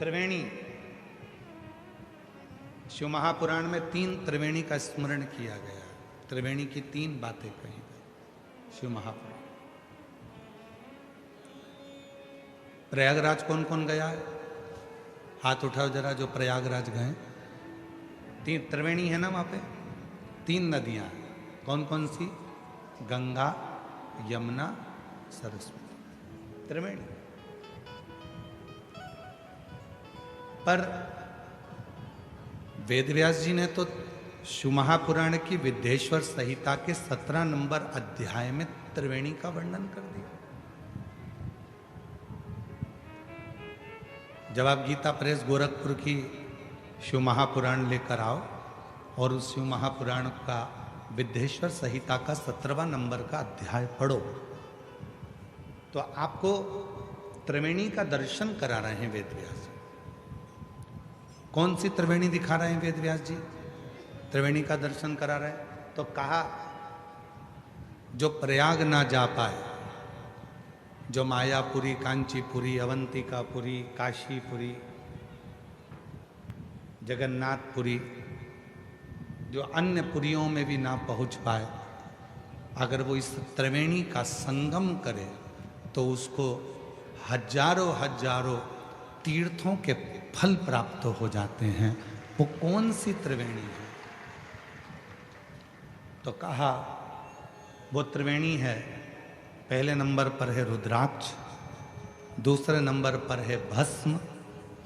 त्रिवेणी, शिव महापुराण में 3 त्रिवेणी का स्मरण किया गया। त्रिवेणी की 3 बातें कही गई शिव महापुराण। प्रयागराज कौन कौन गया है? हाथ उठाओ जरा जो प्रयागराज गए। 3 त्रिवेणी है ना वहां पे, 3 नदियां हैं। कौन कौन सी? गंगा, यमुना, सरस्वती, त्रिवेणी। पर वेदव्यास जी ने तो शिव महापुराण की विद्येश्वर संहिता के 17 नंबर अध्याय में त्रिवेणी का वर्णन कर दिया। जब आप गीता प्रेस गोरखपुर की शिव महापुराण लेकर आओ और उस शिव महापुराण का विद्येश्वर संहिता का 17वां नंबर का अध्याय पढ़ो तो आपको त्रिवेणी का दर्शन करा रहे हैं वेदव्यास जी। कौन सी त्रिवेणी दिखा रहे हैं वेदव्यास जी? त्रिवेणी का दर्शन करा रहे हैं। तो कहा जो प्रयाग ना जा पाए, जो मायापुरी, कांचीपुरी, अवंतिकापुरी, काशीपुरी, जगन्नाथपुरी, जो अन्य पुरियों में भी ना पहुंच पाए, अगर वो इस त्रिवेणी का संगम करे तो उसको हजारों हजारों तीर्थों के फल प्राप्त हो जाते हैं। वो कौन सी त्रिवेणी है? तो कहा वो त्रिवेणी है, पहले नंबर पर है रुद्राक्ष, दूसरे नंबर पर है भस्म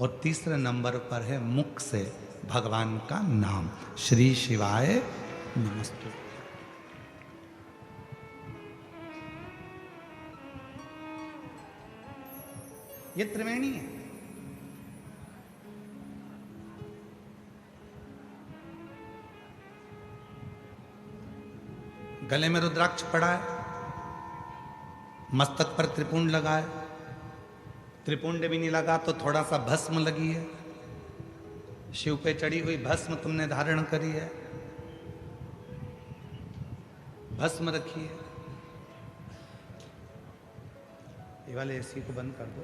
और तीसरे नंबर पर है मुख से भगवान का नाम, श्री शिवाय नमस्तु। ये त्रिवेणी है। गले में रुद्राक्ष पड़ा है, मस्तक पर त्रिपुंड लगा है, त्रिपुंड भी नहीं लगा तो थोड़ा सा भस्म लगी है, शिव पे चढ़ी हुई भस्म तुमने धारण करी है, भस्म रखी है। ये वाले एसी को बंद कर दो।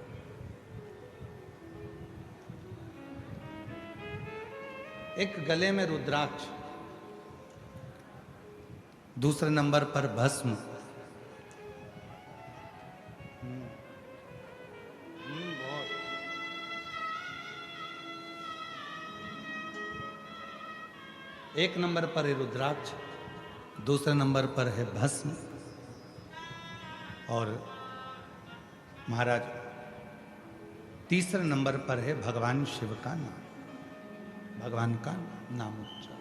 एक गले में रुद्राक्ष, दूसरे नंबर पर भस्म, एक नंबर पर है रुद्राक्ष, दूसरे नंबर पर है भस्म और महाराज तीसरे नंबर पर है भगवान शिव का नाम, भगवान का नाम उच्चारण,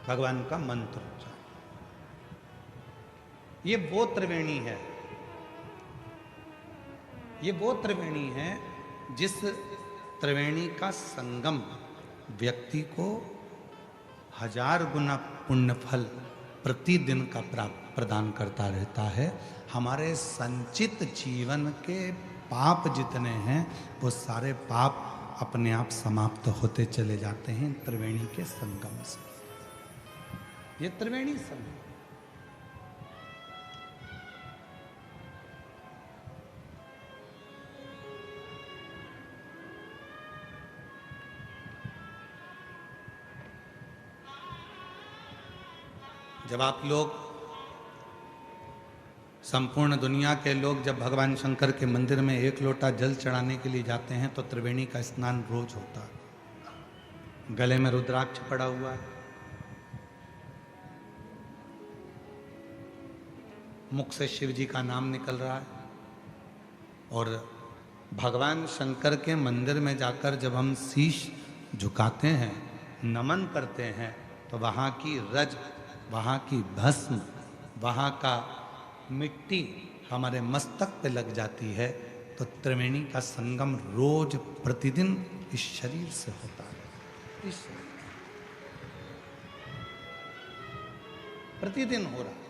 भगवान का मंत्र उच्चारण। ये वो त्रिवेणी है, ये वो त्रिवेणी है जिस त्रिवेणी का संगम व्यक्ति को 1000 गुना पुण्य फल प्रतिदिन का प्रदान करता रहता है। हमारे संचित जीवन के पाप जितने हैं वो सारे पाप अपने आप समाप्त होते चले जाते हैं त्रिवेणी के संगम से। ये त्रिवेणी संगम। जब आप लोग, संपूर्ण दुनिया के लोग जब भगवान शंकर के मंदिर में 1 लोटा जल चढ़ाने के लिए जाते हैं तो त्रिवेणी का स्नान रोज होता है। गले में रुद्राक्ष पड़ा हुआ है, मुख से शिव जी का नाम निकल रहा है और भगवान शंकर के मंदिर में जाकर जब हम शीश झुकाते हैं, नमन करते हैं, तो वहाँ की रज, वहाँ की भस्म, वहाँ का मिट्टी हमारे मस्तक पे लग जाती है। तो त्रिवेणी का संगम रोज प्रतिदिन इस शरीर से होता है, इस प्रतिदिन हो रहा है।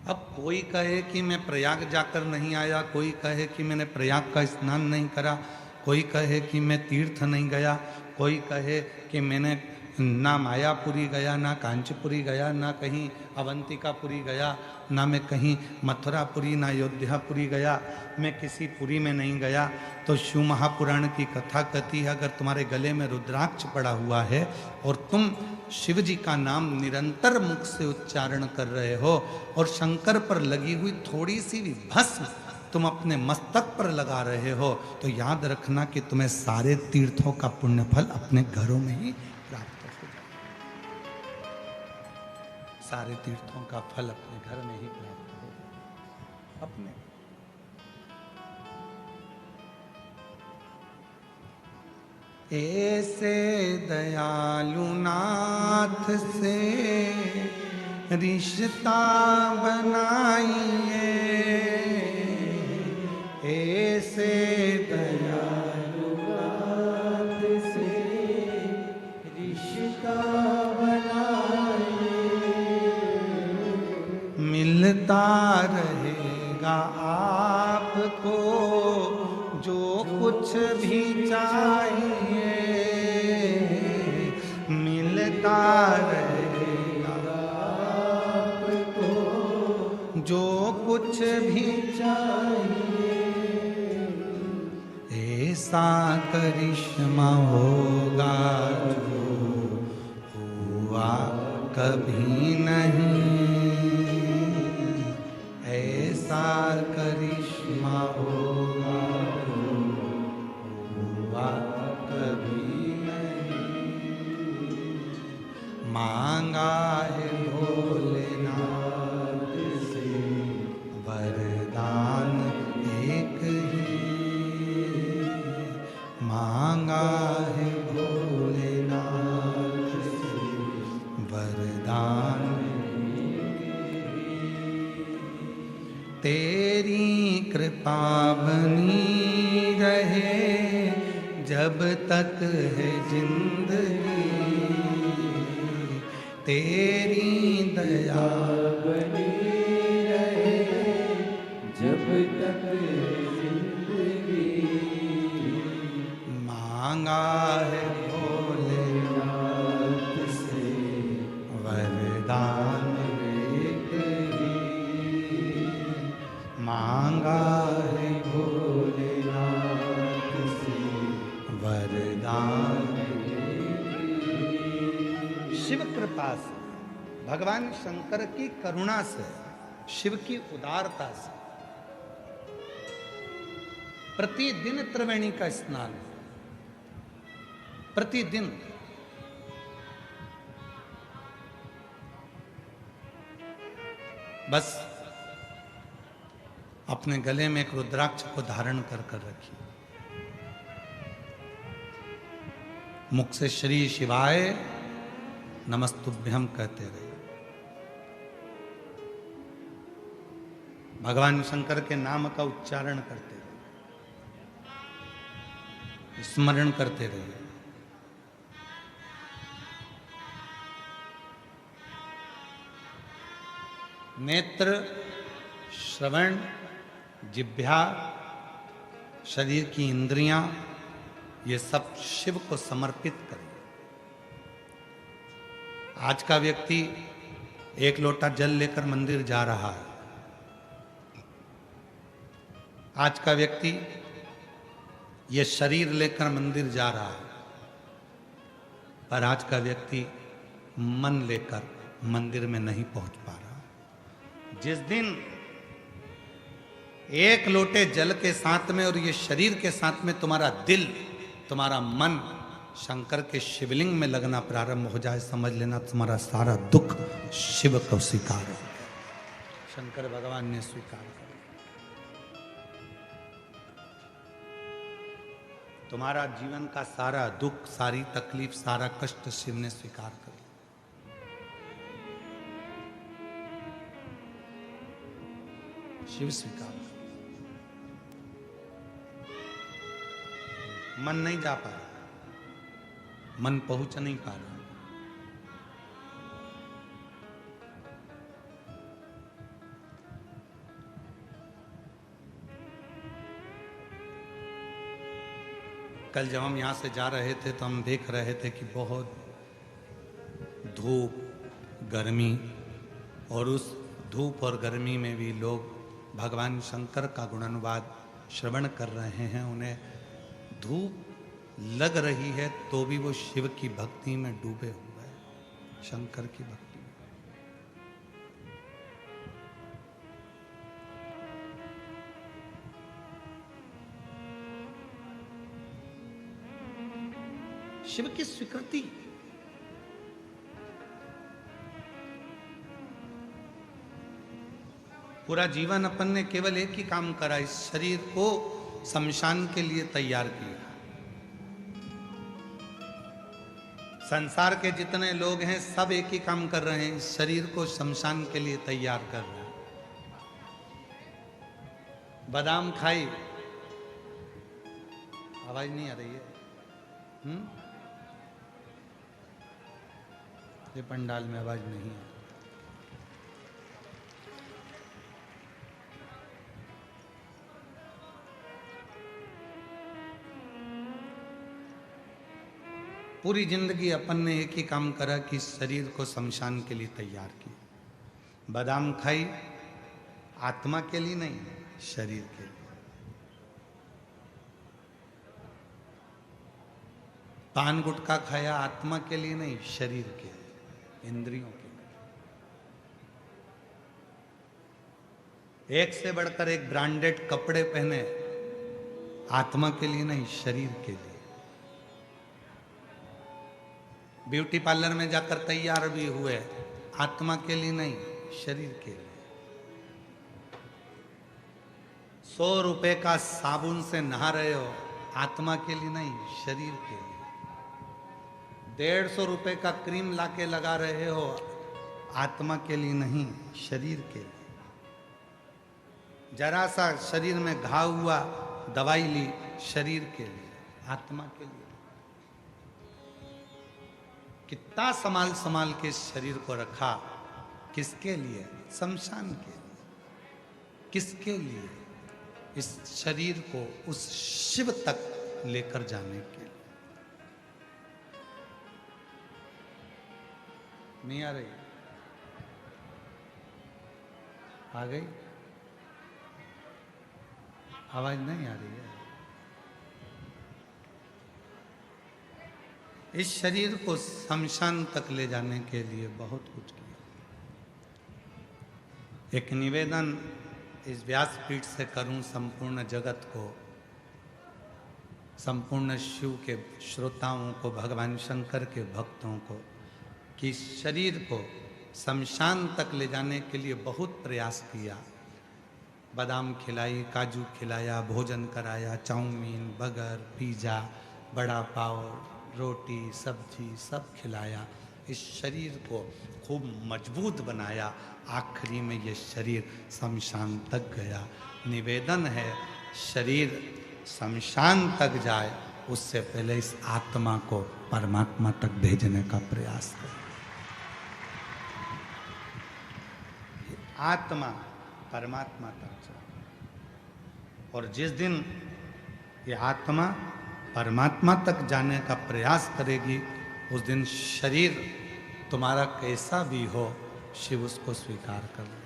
अब कोई कहे कि मैं प्रयाग जाकर नहीं आया, कोई कहे कि मैंने प्रयाग का स्नान नहीं करा, कोई कहे कि मैं तीर्थ नहीं गया, कोई कहे कि मैंने ना मायापुरी गया, ना कांचीपुरी गया, ना कहीं अवंतिकापुरी गया, ना मैं कहीं मथुरापुरी, ना अयोध्यापुरी गया, मैं किसी पुरी में नहीं गया। तो शिव महापुराण की कथा कहती है, अगर तुम्हारे गले में रुद्राक्ष पड़ा हुआ है और तुम शिव जी का नाम निरंतर मुख से उच्चारण कर रहे हो और शंकर पर लगी हुई थोड़ी सी भी भस्म तुम अपने मस्तक पर लगा रहे हो, तो याद रखना कि तुम्हें सारे तीर्थों का पुण्य फल अपने घरों में ही प्राप्त हो जाए। सारे तीर्थों का फल अपने घर में ही प्राप्त हो जाए। अपने ऐसे दयालु नाथ से रिश्ता बनाइए, ऐसे दयालु नाथ से रिश्ता बनाइए, मिलता रहेगा आपको जो कुछ भी चाहिए, मिलता रहेगा आपको जो कुछ भी चाहिए। ऐसा करिश्मा होगा जो हुआ कभी नहीं, ऐसा करिश्मा होगा जो हुआ कभी नहीं। मांगा है भोलेनाथ से वरदान एक ही, मांगा है भोलेनाथ से वरदान। तेरी कृपा बनी रहे जब तक है जिंदगी, तेरी दया बनी रहे जब तक है जिंदगी। मांगा है भोलेनाथ से वरदान एक ही, मांगा है भोलेनाथ से वरदान। शिव कृपा से, भगवान शंकर की करुणा से, शिव की उदारता से प्रतिदिन त्रिवेणी का स्नान, प्रतिदिन। बस अपने गले में एक रुद्राक्ष को धारण कर कर रखिए, मुख से श्री शिवाय नमस्तुभ्यम कहते रहे। भगवान शंकर के नाम का उच्चारण करते रहे, स्मरण करते रहे। नेत्र, श्रवण, जिह्वा, शरीर की इंद्रियां, ये सब शिव को समर्पित करें। आज का व्यक्ति एक लोटा जल लेकर मंदिर जा रहा है, आज का व्यक्ति ये शरीर लेकर मंदिर जा रहा है, पर आज का व्यक्ति मन लेकर मंदिर में नहीं पहुंच पा रहा। जिस दिन एक लोटे जल के साथ में और ये शरीर के साथ में तुम्हारा दिल, तुम्हारा मन शंकर के शिवलिंग में लगना प्रारंभ हो जाए, समझ लेना तुम्हारा सारा दुख शिव को स्वीकार हो, शंकर भगवान ने स्वीकार कर। तुम्हारा जीवन का सारा दुख, सारी तकलीफ, सारा कष्ट शिव ने स्वीकार कर। शिव स्वीकार कर। मन नहीं जा पा रहा, मन पहुंच नहीं पा रहा। कल जब हम यहां से जा रहे थे तो हम देख रहे थे कि बहुत धूप, गर्मी, और उस धूप और गर्मी में भी लोग भगवान शंकर का गुणानुवाद श्रवण कर रहे हैं। उन्हें धूप लग रही है तो भी वो शिव की भक्ति में डूबे हुए हैं, शंकर की भक्ति में। शिव की स्वीकृति, पूरा जीवन अपन ने केवल एक ही काम करा, इस शरीर को शमशान के लिए तैयार किया। संसार के जितने लोग हैं सब एक ही काम कर रहे हैं, इस शरीर को शमशान के लिए तैयार कर रहे हैं। बादाम खाई, आवाज नहीं आ रही है? ये पंडाल में आवाज नहीं है। पूरी जिंदगी अपन ने एक ही काम करा कि शरीर को शमशान के लिए तैयार किया। बादाम खाई, आत्मा के लिए नहीं, शरीर के लिए। पान गुटखा खाया, आत्मा के लिए नहीं, शरीर के लिए, इंद्रियों के लिए। एक से बढ़कर एक ब्रांडेड कपड़े पहने, आत्मा के लिए नहीं, शरीर के लिए। ब्यूटी पार्लर में जाकर तैयार भी हुए, आत्मा के लिए नहीं, शरीर के लिए। 100 रुपए का साबुन से नहा रहे हो, आत्मा के लिए नहीं, शरीर के लिए। 150 रुपए का क्रीम लाके लगा रहे हो, आत्मा के लिए नहीं, शरीर के लिए। जरा सा शरीर में घाव हुआ, दवाई ली, शरीर के लिए, आत्मा के लिए। कितना संभाल संभाल के इस शरीर को रखा, किसके लिए? शमशान के लिए। किसके लिए? इस शरीर को उस शिव तक लेकर जाने के लिए। नहीं आ रही? आ गई? आवाज नहीं आ रही है? इस शरीर को शमशान तक ले जाने के लिए बहुत कुछ किया। एक निवेदन इस व्यासपीठ से करूं संपूर्ण जगत को, संपूर्ण शिव के श्रोताओं को, भगवान शंकर के भक्तों को, कि इस शरीर को शमशान तक ले जाने के लिए बहुत प्रयास किया। बादाम खिलाई, काजू खिलाया, भोजन कराया, चाउमीन, बर्गर, पिज़्ज़ा, बड़ा पाव, रोटी, सब्जी सब खिलाया। इस शरीर को खूब मजबूत बनाया। आखिरी में ये शरीर शमशान तक गया। निवेदन है, शरीर शमशान तक जाए उससे पहले इस आत्मा को परमात्मा तक भेजने का प्रयास करें। आत्मा परमात्मा तक जाए, और जिस दिन ये आत्मा परमात्मा तक जाने का प्रयास करेगी, उस दिन शरीर तुम्हारा कैसा भी हो, शिव उसको स्वीकार कर ले।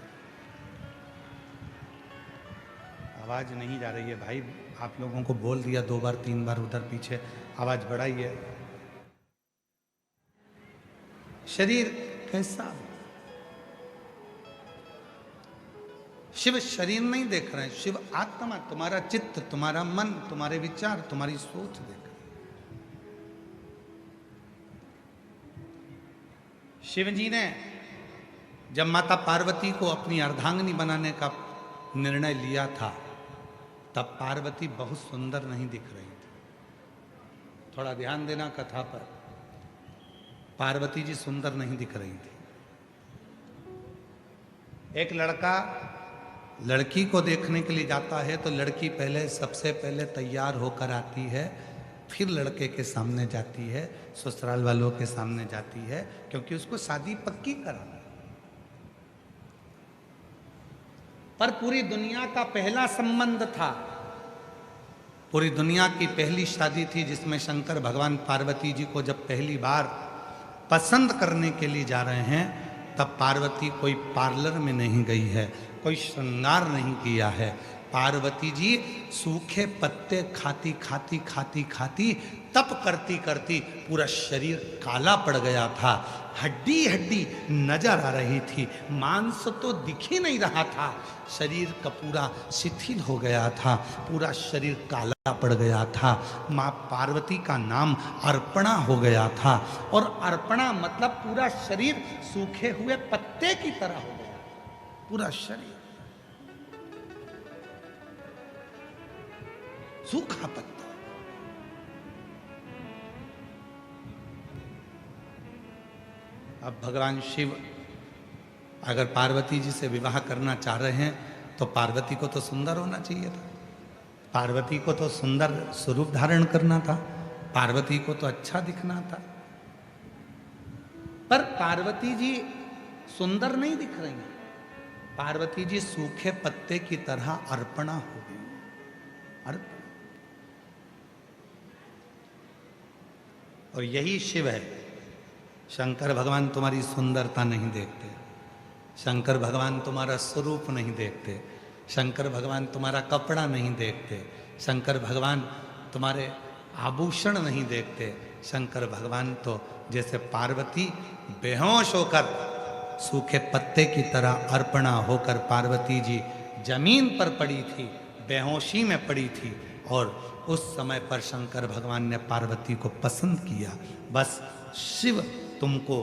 आवाज नहीं जा रही है भाई, आप लोगों को बोल दिया 2 बार 3 बार, उधर पीछे आवाज बढ़ाइए। शरीर कैसा हो? शिव शरीर नहीं देख रहे हैं, शिव आत्मा, तुम्हारा चित्त, तुम्हारा मन, तुम्हारे विचार, तुम्हारी सोच देख रहे हैं। शिव जी ने जब माता पार्वती को अपनी अर्धांगिनी बनाने का निर्णय लिया था, तब पार्वती बहुत सुंदर नहीं दिख रही थी। थोड़ा ध्यान देना कथा पर, पार्वती जी सुंदर नहीं दिख रही थी। एक लड़का लड़की को देखने के लिए जाता है तो लड़की पहले, सबसे पहले तैयार होकर आती है, फिर लड़के के सामने जाती है, ससुराल वालों के सामने जाती है, क्योंकि उसको शादी पक्की कराना। पर पूरी दुनिया का पहला संबंध था, पूरी दुनिया की पहली शादी थी, जिसमें शंकर भगवान पार्वती जी को जब पहली बार पसंद करने के लिए जा रहे हैं, तब पार्वती कोई पार्लर में नहीं गई है, कोई श्रृंगार नहीं किया है। पार्वती जी सूखे पत्ते खाती खाती खाती खाती तप करती करती पूरा शरीर काला पड़ गया था, हड्डी हड्डी नजर आ रही थी, मांस तो दिख ही नहीं रहा था, शरीर का पूरा शिथिल हो गया था, पूरा शरीर काला पड़ गया था। माँ पार्वती का नाम अर्पणा हो गया था, और अर्पणा मतलब पूरा शरीर सूखे हुए पत्ते की तरह हो गया, पूरा शरीर सूखा पत्ता। अब भगवान शिव अगर पार्वती जी से विवाह करना चाह रहे हैं तो पार्वती को तो सुंदर होना चाहिए था, पार्वती को तो सुंदर स्वरूप धारण करना था, पार्वती को तो अच्छा दिखना था। पर पार्वती जी सुंदर नहीं दिख रही हैं, पार्वती जी सूखे पत्ते की तरह अर्पणा हो गई। अर्पण, और यही शिव है। शंकर भगवान तुम्हारी सुंदरता नहीं देखते, शंकर भगवान तुम्हारा स्वरूप नहीं देखते, शंकर भगवान तुम्हारा कपड़ा नहीं देखते, शंकर भगवान तुम्हारे आभूषण नहीं देखते। शंकर भगवान तो जैसे पार्वती बेहोश होकर सूखे पत्ते की तरह अर्पणा होकर पार्वती जी जमीन पर पड़ी थी, बेहोशी में पड़ी थी, और उस समय पर शंकर भगवान ने पार्वती को पसंद किया। बस शिव तुमको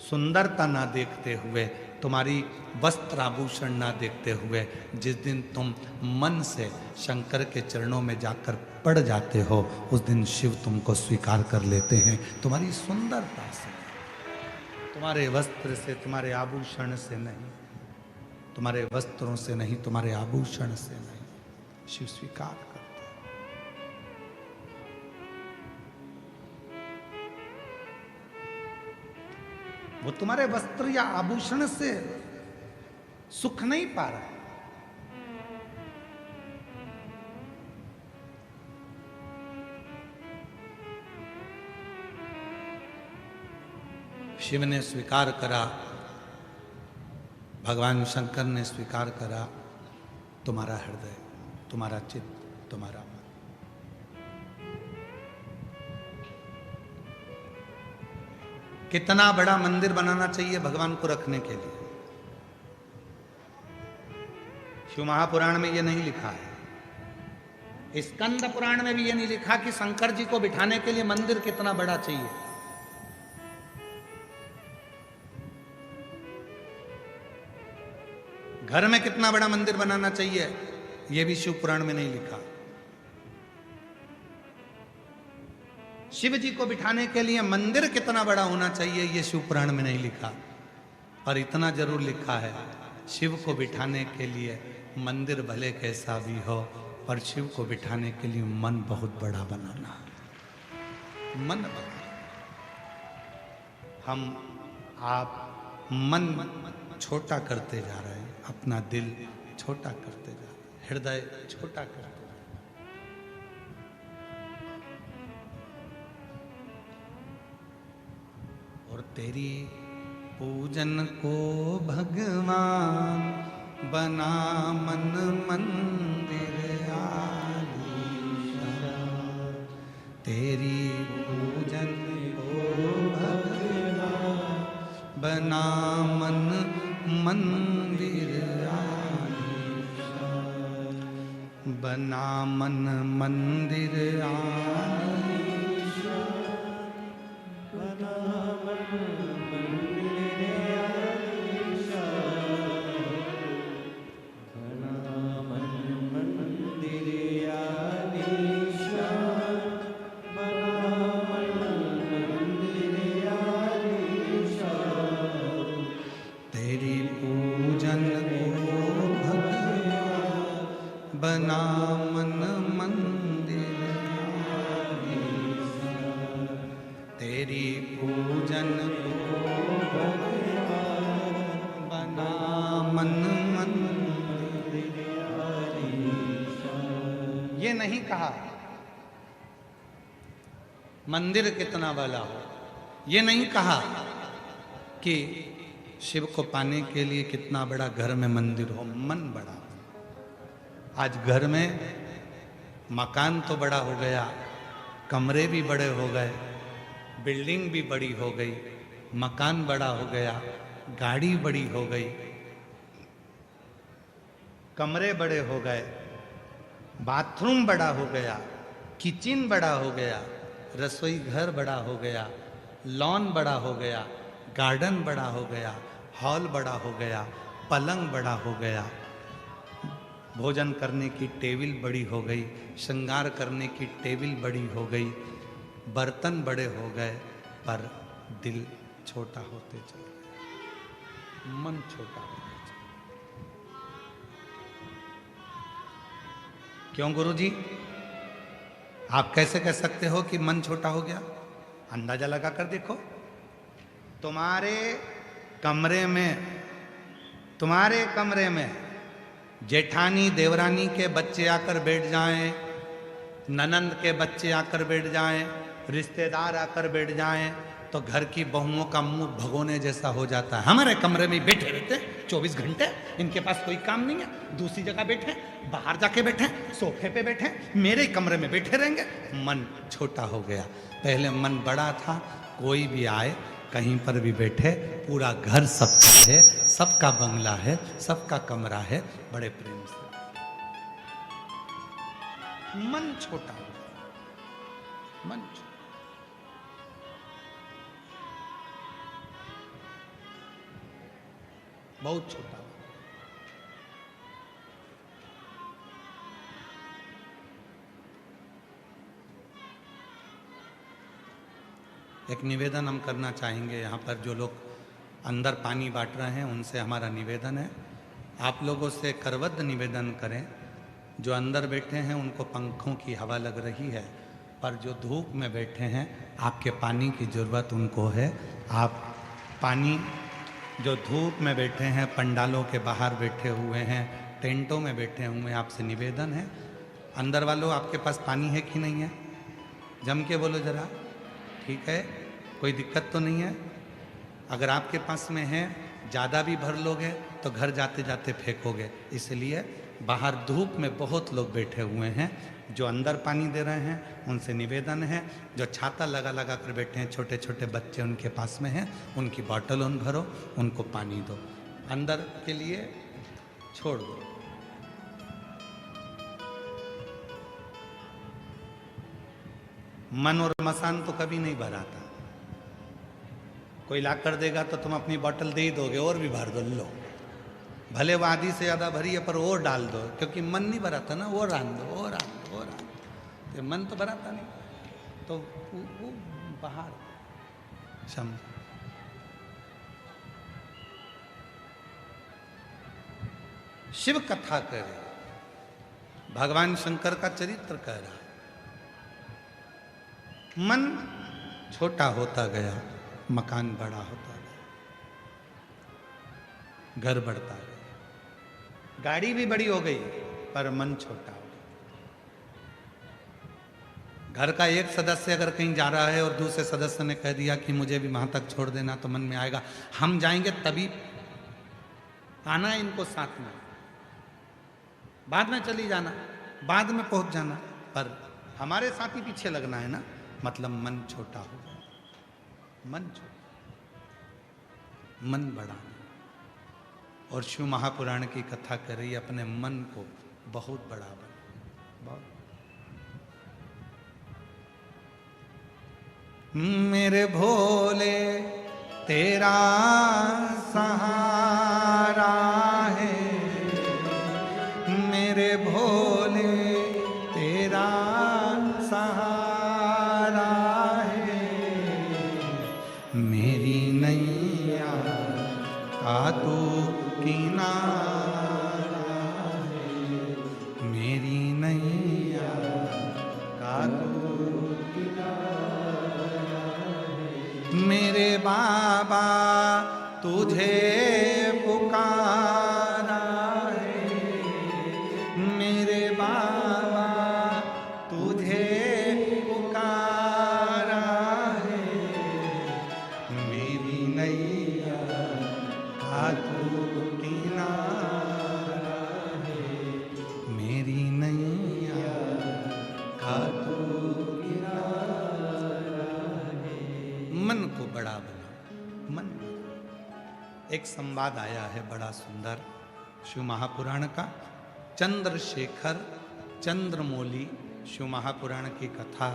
सुंदरता ना देखते हुए, तुम्हारी वस्त्र आभूषण ना देखते हुए, जिस दिन तुम मन से शंकर के चरणों में जाकर पड़ जाते हो, उस दिन शिव तुमको स्वीकार कर लेते हैं तुम्हारी सुंदरता से, तुम्हारे वस्त्र से, तुम्हारे आभूषण से नहीं, तुम्हारे वस्त्रों से नहीं, तुम्हारे आभूषण से नहीं, शिव स्वीकार करते हैं। वो तुम्हारे वस्त्र या आभूषण से सुख नहीं पा रहा है। शिव ने स्वीकार करा, भगवान शंकर ने स्वीकार करा तुम्हारा हृदय, तुम्हारा चित्त, तुम्हारा मन। कितना बड़ा मंदिर बनाना चाहिए भगवान को रखने के लिए? शिव महापुराण में यह नहीं लिखा है, स्कंद पुराण में भी यह नहीं लिखा कि शंकर जी को बिठाने के लिए मंदिर कितना बड़ा चाहिए। घर में कितना बड़ा मंदिर बनाना चाहिए, यह भी शिव पुराण में नहीं लिखा। शिव जी को बिठाने के लिए मंदिर कितना बड़ा होना चाहिए, यह शिव पुराण में नहीं लिखा। पर इतना जरूर लिखा है, शिव को बिठाने के लिए मंदिर भले कैसा भी हो, पर शिव को बिठाने के लिए मन बहुत बड़ा बनाना, मन बना। हम आप मन छोटा करते जा रहे हैं, अपना दिल छोटा करते जा रहे हैं, हृदय छोटा करते जा रहे हैं। और तेरी पूजन को भगवान बना मन मंदिर आलीशान, तेरी पूजन को भगवान बना मन मंदिर आलीशान, बना मन मंदिर आलीशान, बना मन मंदिर आलीशान, बना मन मंदिर आलीशान, बना मन मंदिर आलीशान, तेरी पूजन को भगवान बना मन मंदिर आलीशान, तेरी पूजन को भगवान बना मन मंदिर आलीशान। ये नहीं कहा मंदिर कितना बड़ा हो, ये नहीं कहा कि शिव को पाने के लिए कितना बड़ा घर में मंदिर हो, मन बड़ा हो। आज घर में मकान तो बड़ा हो गया, कमरे भी बड़े हो गए, बिल्डिंग भी बड़ी हो गई, मकान बड़ा हो गया, गाड़ी बड़ी हो गई, कमरे बड़े हो गए, बाथरूम बड़ा हो गया, किचन बड़ा हो गया, रसोई घर बड़ा हो गया, लॉन बड़ा हो गया, गार्डन बड़ा हो गया, हॉल बड़ा हो गया, पलंग बड़ा हो गया, भोजन करने की टेबल बड़ी हो गई, श्रृंगार करने की टेबल बड़ी हो गई, बर्तन बड़े हो गए, पर दिल छोटा होते चले गए, मन छोटा होते चले। क्यों गुरुजी? आप कैसे कह सकते हो कि मन छोटा हो गया? अंदाजा लगा कर देखो। तुम्हारे कमरे में जेठानी देवरानी के बच्चे आकर बैठ जाएं, ननंद के बच्चे आकर बैठ जाएं, रिश्तेदार आकर बैठ जाएं, तो घर की बहुओं का मुंह भगोने जैसा हो जाता है। हमारे कमरे में बैठे रहते 24 घंटे, इनके पास कोई काम नहीं है, दूसरी जगह बैठे, बाहर जाके बैठे, सोफे पे बैठे, मेरे कमरे में बैठे रहेंगे। मन छोटा हो गया। पहले मन बड़ा था, कोई भी आए, कहीं पर भी बैठे, पूरा घर सबका है, सबका बंगला है, सबका कमरा है, बड़े प्रेम से। मन छोटा हो गया, मन छोटा। बहुत छोटा। एक निवेदन हम करना चाहेंगे, यहाँ पर जो लोग अंदर पानी बांट रहे हैं उनसे हमारा निवेदन है, आप लोगों से करबद्ध निवेदन करें, जो अंदर बैठे हैं उनको पंखों की हवा लग रही है, पर जो धूप में बैठे हैं आपके पानी की ज़रूरत उनको है। आप पानी, जो धूप में बैठे हैं, पंडालों के बाहर बैठे हुए हैं, टेंटों में बैठे हुए हैं, आपसे निवेदन है, अंदर वालों आपके पास पानी है कि नहीं है? जम के बोलो जरा, ठीक है? कोई दिक्कत तो नहीं है? अगर आपके पास में है, ज़्यादा भी भर लोगे तो घर जाते जाते फेंकोगे, इसलिए बाहर धूप में बहुत लोग बैठे हुए हैं, जो अंदर पानी दे रहे हैं उनसे निवेदन है, जो छाता लगा लगा कर बैठे हैं, छोटे छोटे बच्चे उनके पास में हैं, उनकी बॉटल उन भरो, उनको पानी दो, अंदर के लिए छोड़ दो। मन और मसान तो कभी नहीं भराता, कोई ला कर देगा तो तुम अपनी बोतल दे ही दोगे, और भी भर दो, लो, भले वो आधी से ज़्यादा भरी है पर और डाल दो, क्योंकि मन नहीं भराता ना, वो रान दो, वो रान दो, वो रान दो, तो मन तो भराता नहीं, तो वो बाहर समझ। शिव कथा कह रहे, भगवान शंकर का चरित्र कह रहा, मन छोटा होता गया, मकान बड़ा होता गया, घर बढ़ता गया, गाड़ी भी बड़ी हो गई, पर मन छोटा हो गया। घर का एक सदस्य अगर कहीं जा रहा है और दूसरे सदस्य ने कह दिया कि मुझे भी वहां तक छोड़ देना, तो मन में आएगा हम जाएंगे तभी आना है इनको साथ में, बाद में चली जाना, बाद में पहुंच जाना, पर हमारे साथ ही पीछे लगना है ना, मतलब मन छोटा हो गया, मन छोटा, मन बड़ा। और शिव महापुराण की कथा कर रही, अपने मन को बहुत बड़ा बना, बहुत। मेरे भोले तेरा सहारा है, मेरे भोले तेरा सहारा है, मेरी नैया का तू किनारा है, मेरी नैया का तू किनारा है, मेरे बाबा तुझे पुकारा है, मेरे बाबा तुझे पुकारा है, एक संवाद आया है बड़ा सुंदर शिव महापुराण का। चंद्रशेखर चंद्रमौली शिव महापुराण की कथा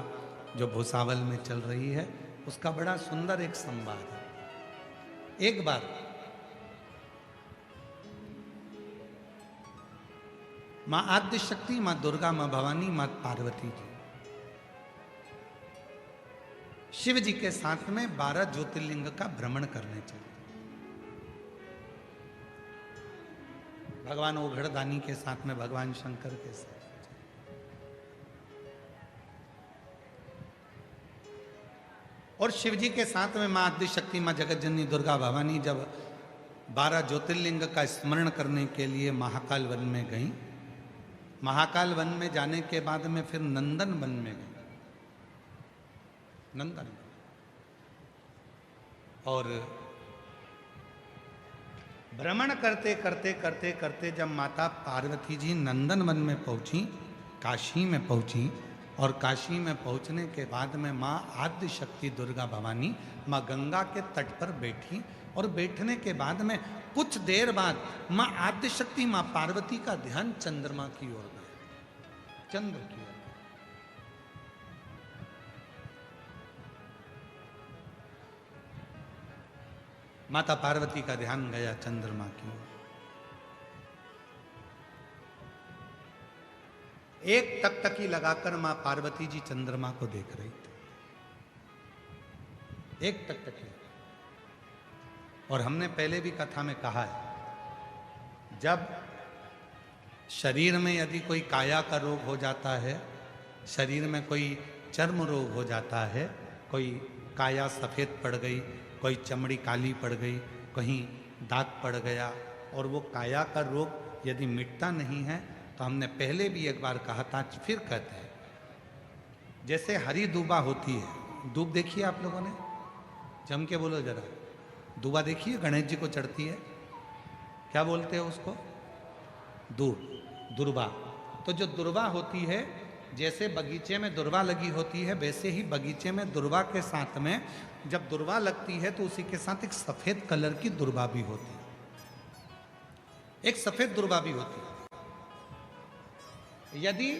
जो भूसावल में चल रही है, उसका बड़ा सुंदर एक संवाद है। एक बार मां आद्य शक्ति, मां दुर्गा, मां भवानी, मां पार्वती जी शिव जी के साथ में 12 ज्योतिर्लिंग का भ्रमण करने चले। भगवान ओघड़दानी के साथ में, भगवान शंकर के साथ। और शिव जी के साथ में मां आद्य शक्ति, मां जगत जननी दुर्गा भवानी जब 12 ज्योतिर्लिंग का स्मरण करने के लिए महाकाल वन में गई। महाकाल वन में जाने के बाद में फिर नंदन वन में गई। नंदन और भ्रमण करते करते करते करते जब माता पार्वती जी नंदन वन में पहुंची, काशी में पहुंची, और काशी में पहुंचने के बाद में मां आद्य शक्ति दुर्गा भवानी मां गंगा के तट पर बैठी। और बैठने के बाद में कुछ देर बाद मां आद्य शक्ति, मां पार्वती का ध्यान चंद्रमा की ओर गया, चंद्र की ओर। माता पार्वती का ध्यान गया चंद्रमा की ओर। एक टकटकी लगाकर मां पार्वती जी चंद्रमा को देख रही थी, एक टकटकी। और हमने पहले भी कथा में कहा है, जब शरीर में यदि कोई काया का रोग हो जाता है, शरीर में कोई चर्म रोग हो जाता है, कोई काया सफेद पड़ गई, कोई चमड़ी काली पड़ गई, कहीं दाग पड़ गया, और वो काया का रोग यदि मिटता नहीं है, तो हमने पहले भी एक बार कहा था, फिर कहते हैं, जैसे हरी दूबा होती है। दूब देखिए आप लोगों ने, जम के बोलो जरा। दूबा देखिए, गणेश जी को चढ़ती है, क्या बोलते हैं उसको? दूब, दुर्वा। तो जो दुर्वा होती है, जैसे बगीचे में दुर्वा लगी होती है, वैसे ही बगीचे में दुर्वा के साथ में जब दुर्वा लगती है तो उसी के साथ एक सफेद कलर की दुर्वा भी होती है, एक सफेद दुर्वा भी होती है। यदि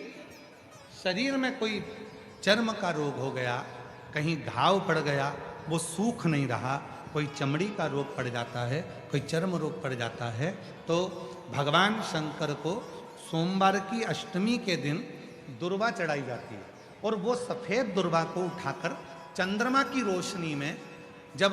शरीर में कोई चर्म का रोग हो गया, कहीं घाव पड़ गया, वो सूख नहीं रहा, कोई चमड़ी का रोग पड़ जाता है, कोई चर्म रोग पड़ जाता है, तो भगवान शंकर को सोमवार की अष्टमी के दिन दुर्वा चढ़ाई जाती है। और वो सफेद दुर्वा को उठाकर चंद्रमा की रोशनी में, जब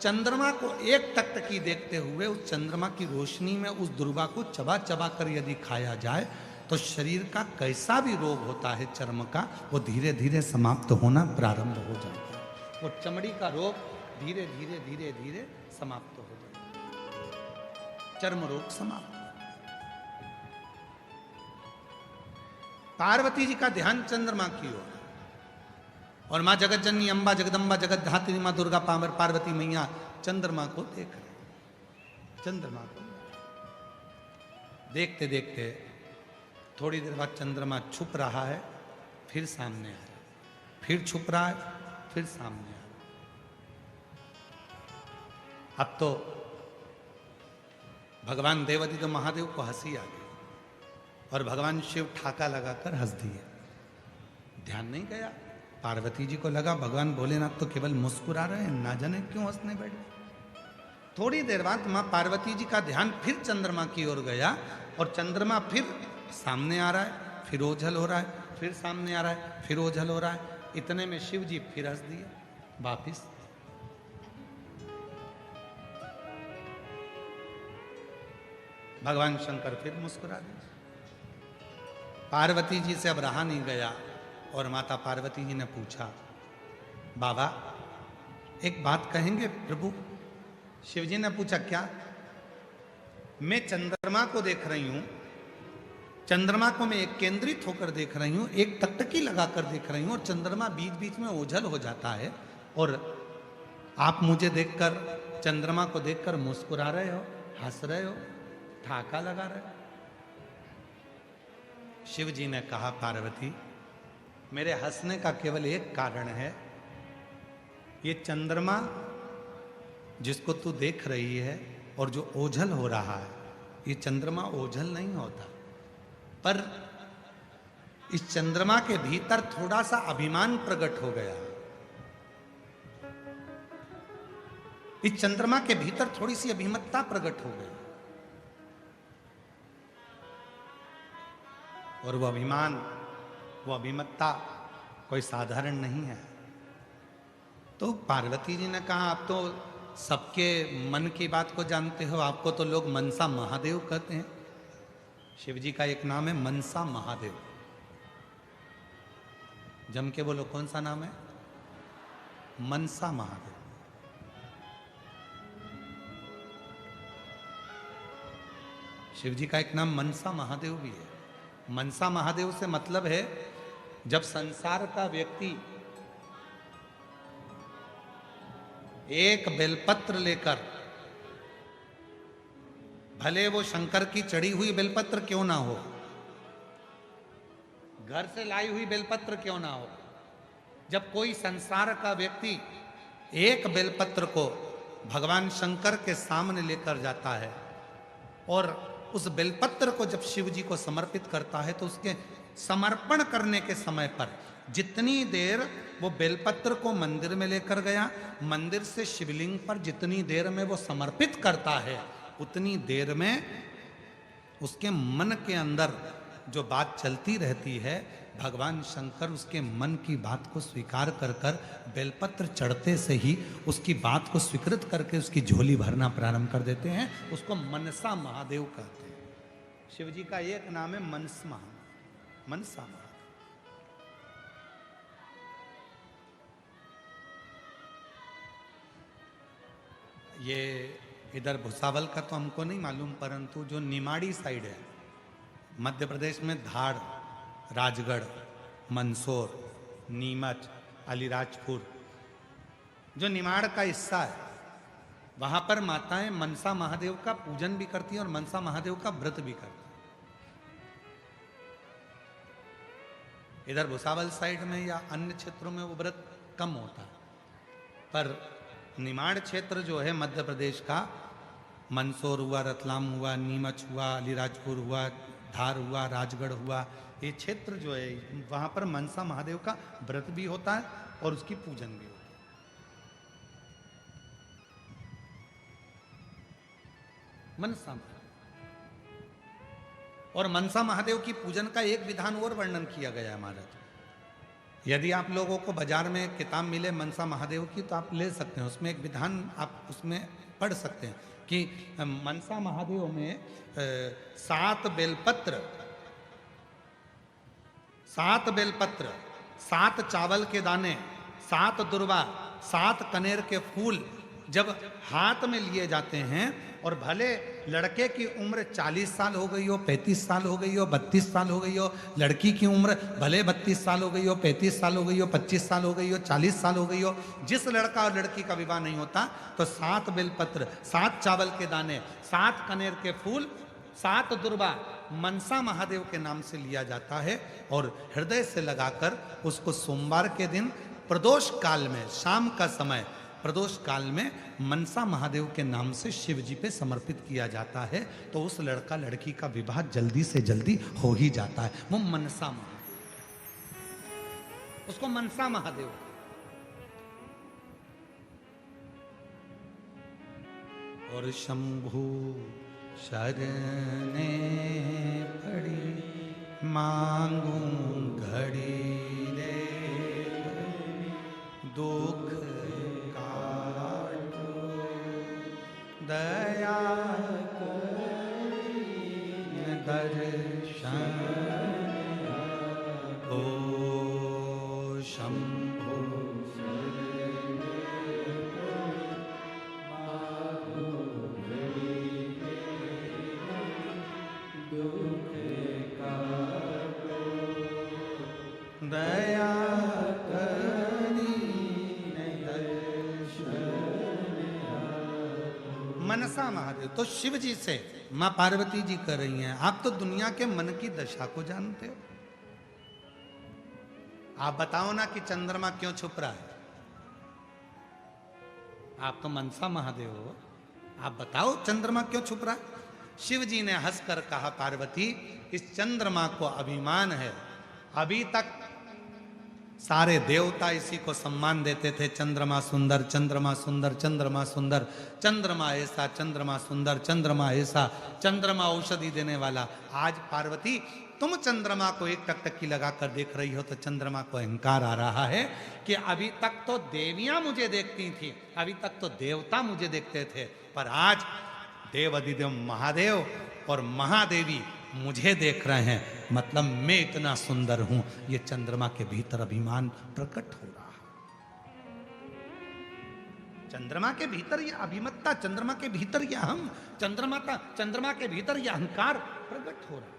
चंद्रमा को एक टकटकी देखते हुए उस चंद्रमा की रोशनी में उस दुर्वा को चबा चबा कर यदि खाया जाए, तो शरीर का कैसा भी रोग होता है चर्म का, वो धीरे धीरे समाप्त होना प्रारंभ हो जाता है। वो चमड़ी का रोग धीरे धीरे धीरे धीरे समाप्त हो जाता है, चर्म रोग समाप्त। पार्वती जी का ध्यान चंद्रमा की ओर, और मां जगत जननी अम्बा जगदम्बा जगत धात्री मां दुर्गा पावर पार्वती मैया चंद्रमा को देख रहे। चंद्रमा को देखते देखते थोड़ी देर बाद चंद्रमा छुप रहा है, फिर सामने आ रहा है, फिर छुप रहा है, फिर सामने आ रहा है। अब तो भगवान देवादित्य महादेव को हंसी आ गई, और भगवान शिव ठाका लगाकर हंस दिए। ध्यान नहीं गया, पार्वती जी को लगा भगवान भोलेनाथ तो केवल मुस्कुरा रहे हैं, ना जाने क्यों हंसने बैठे। थोड़ी देर बाद मां पार्वती जी का ध्यान फिर चंद्रमा की ओर गया, और चंद्रमा फिर सामने आ रहा है, फिर ओझल हो रहा है, फिर सामने आ रहा है, फिर ओझल हो रहा है। इतने में शिव जी फिर हंस दिए वापिस। भगवान शंकर फिर मुस्कुरा दिए। पार्वती जी से अब रहा नहीं गया, और माता पार्वती जी ने पूछा, बाबा एक बात कहेंगे प्रभु? शिव जी ने पूछा, क्या? मैं चंद्रमा को देख रही हूं, चंद्रमा को मैं एक केंद्रित होकर देख रही हूं, एक टकटकी लगाकर देख रही हूं, और चंद्रमा बीच बीच में ओझल हो जाता है, और आप मुझे देखकर, चंद्रमा को देखकर मुस्कुरा रहे हो, हंस रहे हो, ठाका लगा रहे हो। शिव जी ने कहा, पार्वती मेरे हंसने का केवल एक कारण है, ये चंद्रमा जिसको तू देख रही है और जो ओझल हो रहा है, ये चंद्रमा ओझल नहीं होता, पर इस चंद्रमा के भीतर थोड़ा सा अभिमान प्रकट हो गया। इस चंद्रमा के भीतर थोड़ी सी अभिमतता प्रकट हो गई, और वो अभिमान, वो अभिमतता कोई साधारण नहीं है। तो पार्वती जी ने कहा, आप तो सबके मन की बात को जानते हो, आपको तो लोग मनसा महादेव कहते हैं। शिव जी का एक नाम है मनसा महादेव। जम के बोलो, कौन सा नाम है? मनसा महादेव। शिव जी का एक नाम मनसा महादेव भी है। मनसा महादेव से मतलब है, जब संसार का व्यक्ति एक बेलपत्र लेकर, भले वो शंकर की चढ़ी हुई बेलपत्र क्यों ना हो, घर से लाई हुई बेलपत्र क्यों ना हो, जब कोई संसार का व्यक्ति एक बेलपत्र को भगवान शंकर के सामने लेकर जाता है और उस बेलपत्र को जब शिव जी को समर्पित करता है, तो उसके समर्पण करने के समय पर जितनी देर वो बेलपत्र को मंदिर में लेकर गया, मंदिर से शिवलिंग पर जितनी देर में वो समर्पित करता है, उतनी देर में उसके मन के अंदर जो बात चलती रहती है, भगवान शंकर उसके मन की बात को स्वीकार कर कर बेलपत्र चढ़ते से ही उसकी बात को स्वीकृत करके उसकी झोली भरना प्रारंभ कर देते हैं। उसको मनसा महादेव कहते हैं। शिव जी का एक नाम है मनसा महादेव। ये इधर भुसावल का तो हमको नहीं मालूम, परंतु जो निमाड़ी साइड है मध्य प्रदेश में, धार, राजगढ़, मंदसौर, नीमच, अलीराजपुर, जो निमाड़ का हिस्सा है, वहां पर माताएं मनसा महादेव का पूजन भी करती हैं और मनसा महादेव का व्रत भी करती हैं। इधर भुसावल साइड में या अन्य क्षेत्रों में वो व्रत कम होता है, पर निमाड़ क्षेत्र जो है मध्य प्रदेश का, मंदसौर हुआ, रतलाम हुआ, नीमच हुआ, अलीराजपुर हुआ, धार हुआ, राजगढ़ हुआ, ये क्षेत्र जो है वहां पर मनसा महादेव का व्रत भी होता है और उसकी पूजन भी होता है। मनसा और मनसा महादेव की पूजन का एक विधान और वर्णन किया गया है महाराज। यदि आप लोगों को बाजार में किताब मिले मनसा महादेव की, तो आप ले सकते हैं, उसमें एक विधान आप उसमें पढ़ सकते हैं कि मनसा महादेव में 7 बेलपत्र, 7 चावल के दाने, 7 दुर्वा, 7 कनेर के फूल जब हाथ में लिए जाते हैं, और भले लड़के की उम्र 40 साल हो गई हो, 35 साल हो गई हो, 32 साल हो गई हो, लड़की की उम्र भले 32 साल हो गई हो, 35 साल हो गई हो, 25 साल हो गई हो, 40 साल हो गई हो, जिस लड़का और लड़की का विवाह नहीं होता, तो 7 बेलपत्र, 7 चावल के दाने, 7 कनेर के फूल, 7 दुर्वा मनसा महादेव के नाम से लिया जाता है, और हृदय से लगाकर उसको सोमवार के दिन प्रदोष काल में, शाम का समय प्रदोष काल में मनसा महादेव के नाम से शिव जी पे समर्पित किया जाता है, तो उस लड़का लड़की का विवाह जल्दी से जल्दी हो ही जाता है। वो मनसा महादेव, उसको मनसा महादेव। और शंभु शरणे पड़ी मांगू घड़ी रे, दुख दया दर्शन ओ शंभो दया मनसा महादेव। तो शिव जी से मां पार्वती जी कर रही हैं, आप तो दुनिया के मन की दशा को जानते हो, आप बताओ ना कि चंद्रमा क्यों छुप रहा है। आप तो मनसा महादेव हो, आप बताओ चंद्रमा क्यों छुप रहा? शिव जी ने हंसकर कहा, पार्वती इस चंद्रमा को अभिमान है, अभी तक सारे देवता इसी को सम्मान देते थे, चंद्रमा सुंदर, चंद्रमा सुंदर, चंद्रमा सुंदर, चंद्रमा ऐसा, चंद्रमा सुंदर, चंद्रमा ऐसा, चंद्रमा औषधि देने वाला। आज पार्वती तुम चंद्रमा को एक टकटकी लगाकर देख रही हो तो चंद्रमा को अहंकार आ रहा है कि अभी तक तो देवियां मुझे देखती थी, अभी तक तो देवता मुझे देखते थे, पर आज देव अधिदेव महादेव और महादेवी मुझे देख रहे हैं, मतलब मैं इतना सुंदर हूं। ये चंद्रमा के भीतर अभिमान प्रकट हो रहा है, चंद्रमा के भीतर ये अभिमत्ता, चंद्रमा के भीतर ये हम, चंद्रमा के भीतर ये अहंकार प्रकट हो रहा है,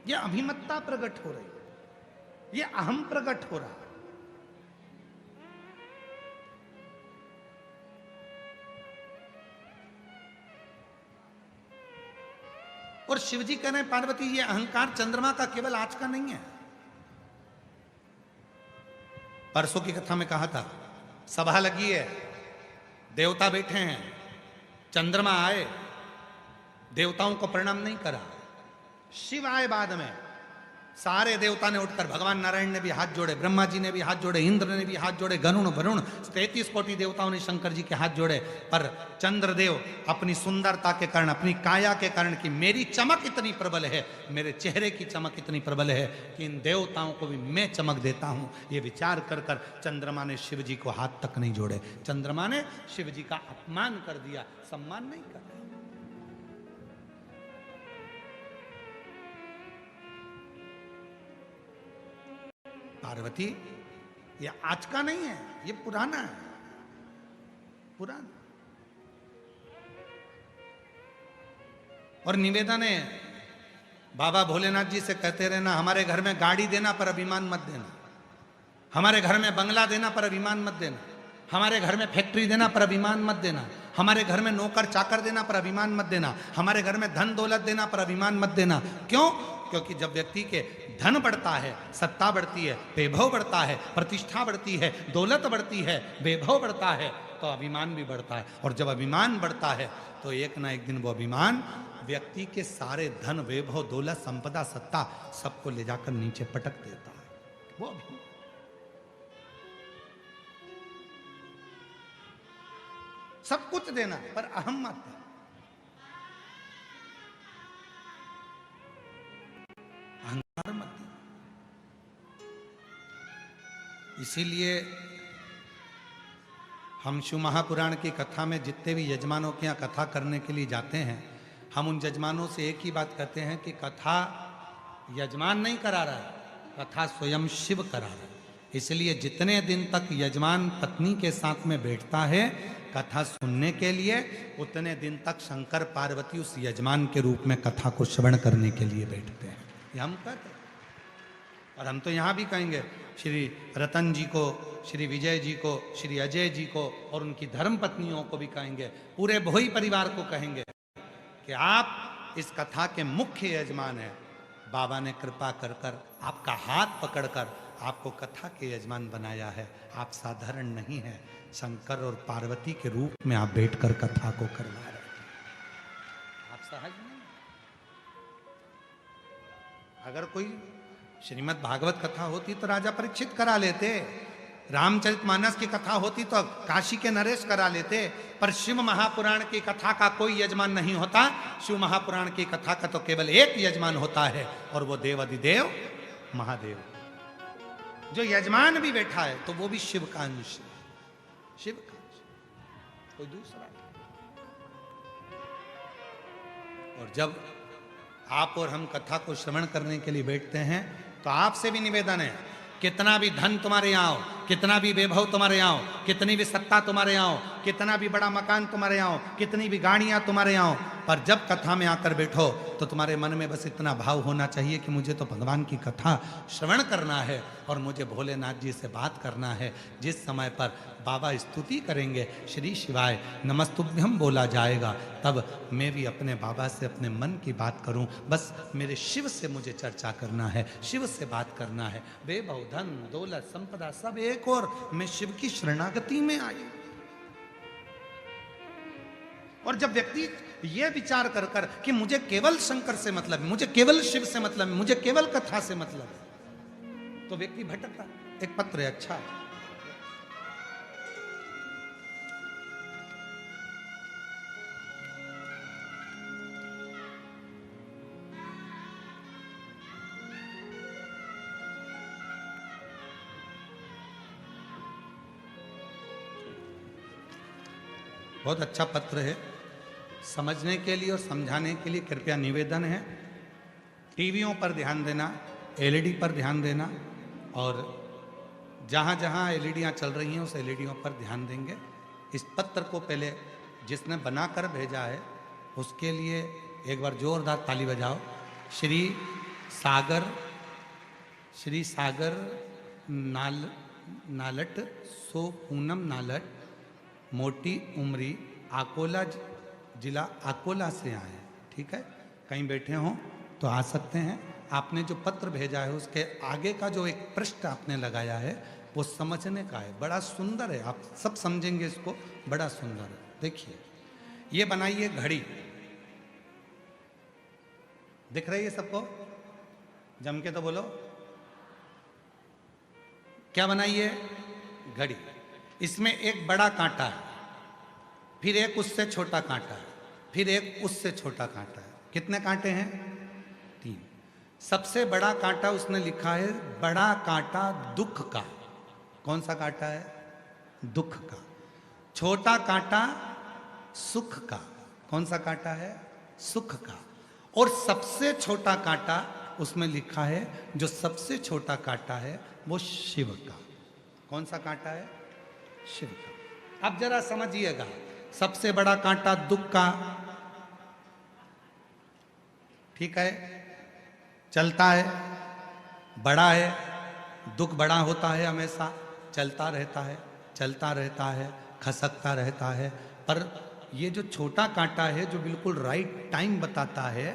ये अभिमत्ता प्रकट हो रही है, ये अहम प्रकट हो रहा है। और शिवजी कह रहे हैं, पार्वती ये अहंकार चंद्रमा का केवल आज का नहीं है। परसों की कथा में कहा था, सभा लगी है, देवता बैठे हैं, चंद्रमा आए, देवताओं को प्रणाम नहीं करा, शिव आए बाद में, सारे देवता ने उठकर, भगवान नारायण ने भी हाथ जोड़े, ब्रह्मा जी ने भी हाथ जोड़े, इंद्र ने भी हाथ जोड़े, गरुण वरुण 33 कोटि देवताओं ने शंकर जी के हाथ जोड़े, पर चंद्रदेव अपनी सुंदरता के कारण, अपनी काया के कारण कि मेरी चमक इतनी प्रबल है, मेरे चेहरे की चमक इतनी प्रबल है कि इन देवताओं को भी मैं चमक देता हूं, ये विचार कर कर चंद्रमा ने शिव जी को हाथ तक नहीं जोड़े, चंद्रमा ने शिव जी का अपमान कर दिया, सम्मान नहीं कर। पार्वती ये आज का नहीं है, ये पुराना है, पुराना। और निवेदन है, बाबा भोलेनाथ जी से कहते रहना, हमारे घर में गाड़ी देना पर अभिमान मत देना, हमारे घर में बंगला देना पर अभिमान मत देना, हमारे घर में फैक्ट्री देना पर अभिमान मत देना, हमारे घर में नौकर चाकर देना पर अभिमान मत देना, हमारे घर में धन दौलत देना पर अभिमान मत देना। क्यों? क्योंकि जब व्यक्ति के धन बढ़ता है, सत्ता बढ़ती है, वैभव बढ़ता है, प्रतिष्ठा बढ़ती है, दौलत बढ़ती है, वैभव बढ़ता है, तो अभिमान भी बढ़ता है। और जब अभिमान बढ़ता है तो एक ना एक दिन वो अभिमान व्यक्ति के सारे धन, वैभव, दौलत, संपदा, सत्ता सबको ले जाकर नीचे पटक देता है। वो अभिमान, सब कुछ देना पर अहम मत देना, अहंकार मत देना। इसीलिए हम शिव महापुराण की कथा में जितने भी यजमानों के यहाँ कथा करने के लिए जाते हैं, हम उन यजमानों से एक ही बात कहते हैं कि कथा यजमान नहीं करा रहा है, कथा स्वयं शिव करा रहा है। इसलिए जितने दिन तक यजमान पत्नी के साथ में बैठता है कथा सुनने के लिए, उतने दिन तक शंकर पार्वती उस यजमान के रूप में कथा को श्रवण करने के लिए बैठते हैं। ये हम कहते हैं। और हम तो यहाँ भी कहेंगे श्री रतन जी को, श्री विजय जी को, श्री अजय जी को और उनकी धर्म पत्नियों को भी कहेंगे, पूरे भोई परिवार को कहेंगे कि आप इस कथा के मुख्य यजमान हैं। बाबा ने कृपा कर कर आपका हाथ पकड़कर आपको कथा के यजमान बनाया है। आप साधारण नहीं हैं, शंकर और पार्वती के रूप में आप बैठकर कथा को करवा रहे हैं। आप सहज नहीं। अगर कोई श्रीमद् भागवत कथा होती तो राजा परीक्षित करा लेते, रामचरितमानस की कथा होती तो काशी के नरेश करा लेते, पर शिव महापुराण की कथा का कोई यजमान नहीं होता। शिव महापुराण की कथा का तो केवल एक यजमान होता है और वो देव अधिदेव महादेव। जो यजमान भी बैठा है तो वो भी शिव का अंश, शिव का अंश, कोई दूसरा नहीं। और जब आप और हम कथा को श्रवण करने के लिए बैठते हैं तो आपसे भी निवेदन है, कितना भी धन तुम्हारे यहाँ हो, कितना भी वैभव तुम्हारे यहाँ हो, कितनी भी सत्ता तुम्हारे यहाँ हो, कितना भी बड़ा मकान तुम्हारे यहाँ हो, कितनी भी गाड़ियाँ तुम्हारे यहाँ हो, पर जब कथा में आकर बैठो तो तुम्हारे मन में बस इतना भाव होना चाहिए कि मुझे तो भगवान की कथा श्रवण करना है और मुझे भोलेनाथ जी से बात करना है। जिस समय पर बाबा स्तुति करेंगे, श्री शिवाय नमस्तुभ्यम बोला जाएगा, तब मैं भी अपने बाबा से अपने मन की बात करूं। बस मेरे शिव से मुझे चर्चा करना है, शिव से बात करना है। वैभव, धन, दौलत, संपदा सब एक और मैं शिव की शरणागति में आई। और जब व्यक्ति यह विचार कर कर कि मुझे केवल शंकर से मतलब है, मुझे केवल शिव से मतलब है, मुझे केवल कथा से मतलब है, तो व्यक्ति भटकता। एक पत्र है, अच्छा है। बहुत अच्छा पत्र है। समझने के लिए और समझाने के लिए कृपया निवेदन है, टीवियों पर ध्यान देना, एलईडी पर ध्यान देना, और जहाँ जहाँ एलईडियाँ चल रही हैं उस एलईडियों पर ध्यान देंगे। इस पत्र को पहले जिसने बनाकर भेजा है उसके लिए एक बार जोरदार ताली बजाओ। श्री सागर नालट सो पूनम नालट, मोटी उमरी, अकोला जिला अकोला से आए हैं। ठीक है, कहीं बैठे हों तो आ सकते हैं। आपने जो पत्र भेजा है उसके आगे का जो एक पृष्ठ आपने लगाया है वो समझने का है, बड़ा सुंदर है, आप सब समझेंगे इसको, बड़ा सुंदर है। देखिए, ये बनाई है घड़ी, दिख रही है सबको? जम के तो बोलो, क्या बनाई है? घड़ी। इसमें एक बड़ा कांटा है, फिर एक उससे छोटा कांटा है, फिर एक उससे छोटा कांटा है। कितने कांटे हैं? 3। सबसे बड़ा कांटा उसने लिखा है बड़ा कांटा दुख का। कौन सा कांटा है? दुख का। छोटा कांटा सुख का। कौन सा कांटा है? सुख का। और सबसे छोटा कांटा उसमें लिखा है, जो सबसे छोटा कांटा है वो शिव का। कौन सा कांटा है? शिव का। अब जरा समझिएगा, सबसे बड़ा कांटा दुख का, ठीक है, चलता है, बड़ा है, दुख बड़ा होता है, हमेशा चलता रहता है, चलता रहता है, खसकता रहता है। पर ये जो छोटा कांटा है, जो बिल्कुल राइट टाइम बताता है,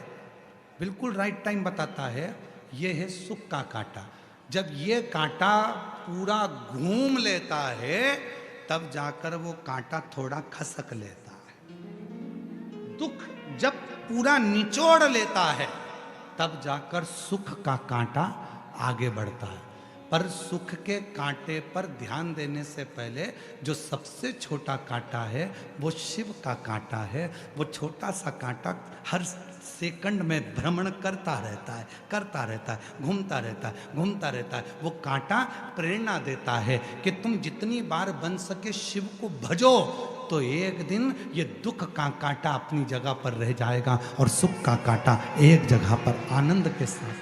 बिल्कुल राइट टाइम बताता है, ये है सुख का कांटा। जब ये कांटा पूरा घूम लेता है तब जाकर वो कांटा थोड़ा खसक लेता है। दुख जब पूरा निचोड़ लेता है तब जाकर सुख का कांटा आगे बढ़ता है। पर सुख के कांटे पर ध्यान देने से पहले जो सबसे छोटा कांटा है वो शिव का कांटा है। वो छोटा सा कांटा हर सेकंड में भ्रमण करता रहता है, करता रहता है, घूमता रहता है, घूमता रहता है। वो कांटा प्रेरणा देता है कि तुम जितनी बार बन सके शिव को भजो, तो एक दिन ये दुख का कांटा अपनी जगह पर रह जाएगा और सुख का कांटा एक जगह पर आनंद के साथ।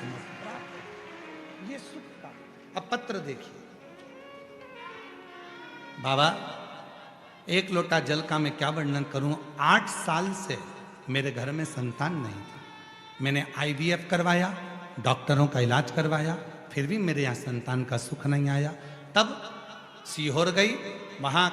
ये सुख का। अब पत्र देखिए, बाबा एक लोटा जल का मैं क्या वर्णन करूं। 8 साल से मेरे घर में संतान नहीं था। मैंने IVF करवाया, डॉक्टरों का इलाज करवाया, फिर भी मेरे यहाँ संतान का सुख नहीं आया। तब सीहोर गई, वहाँ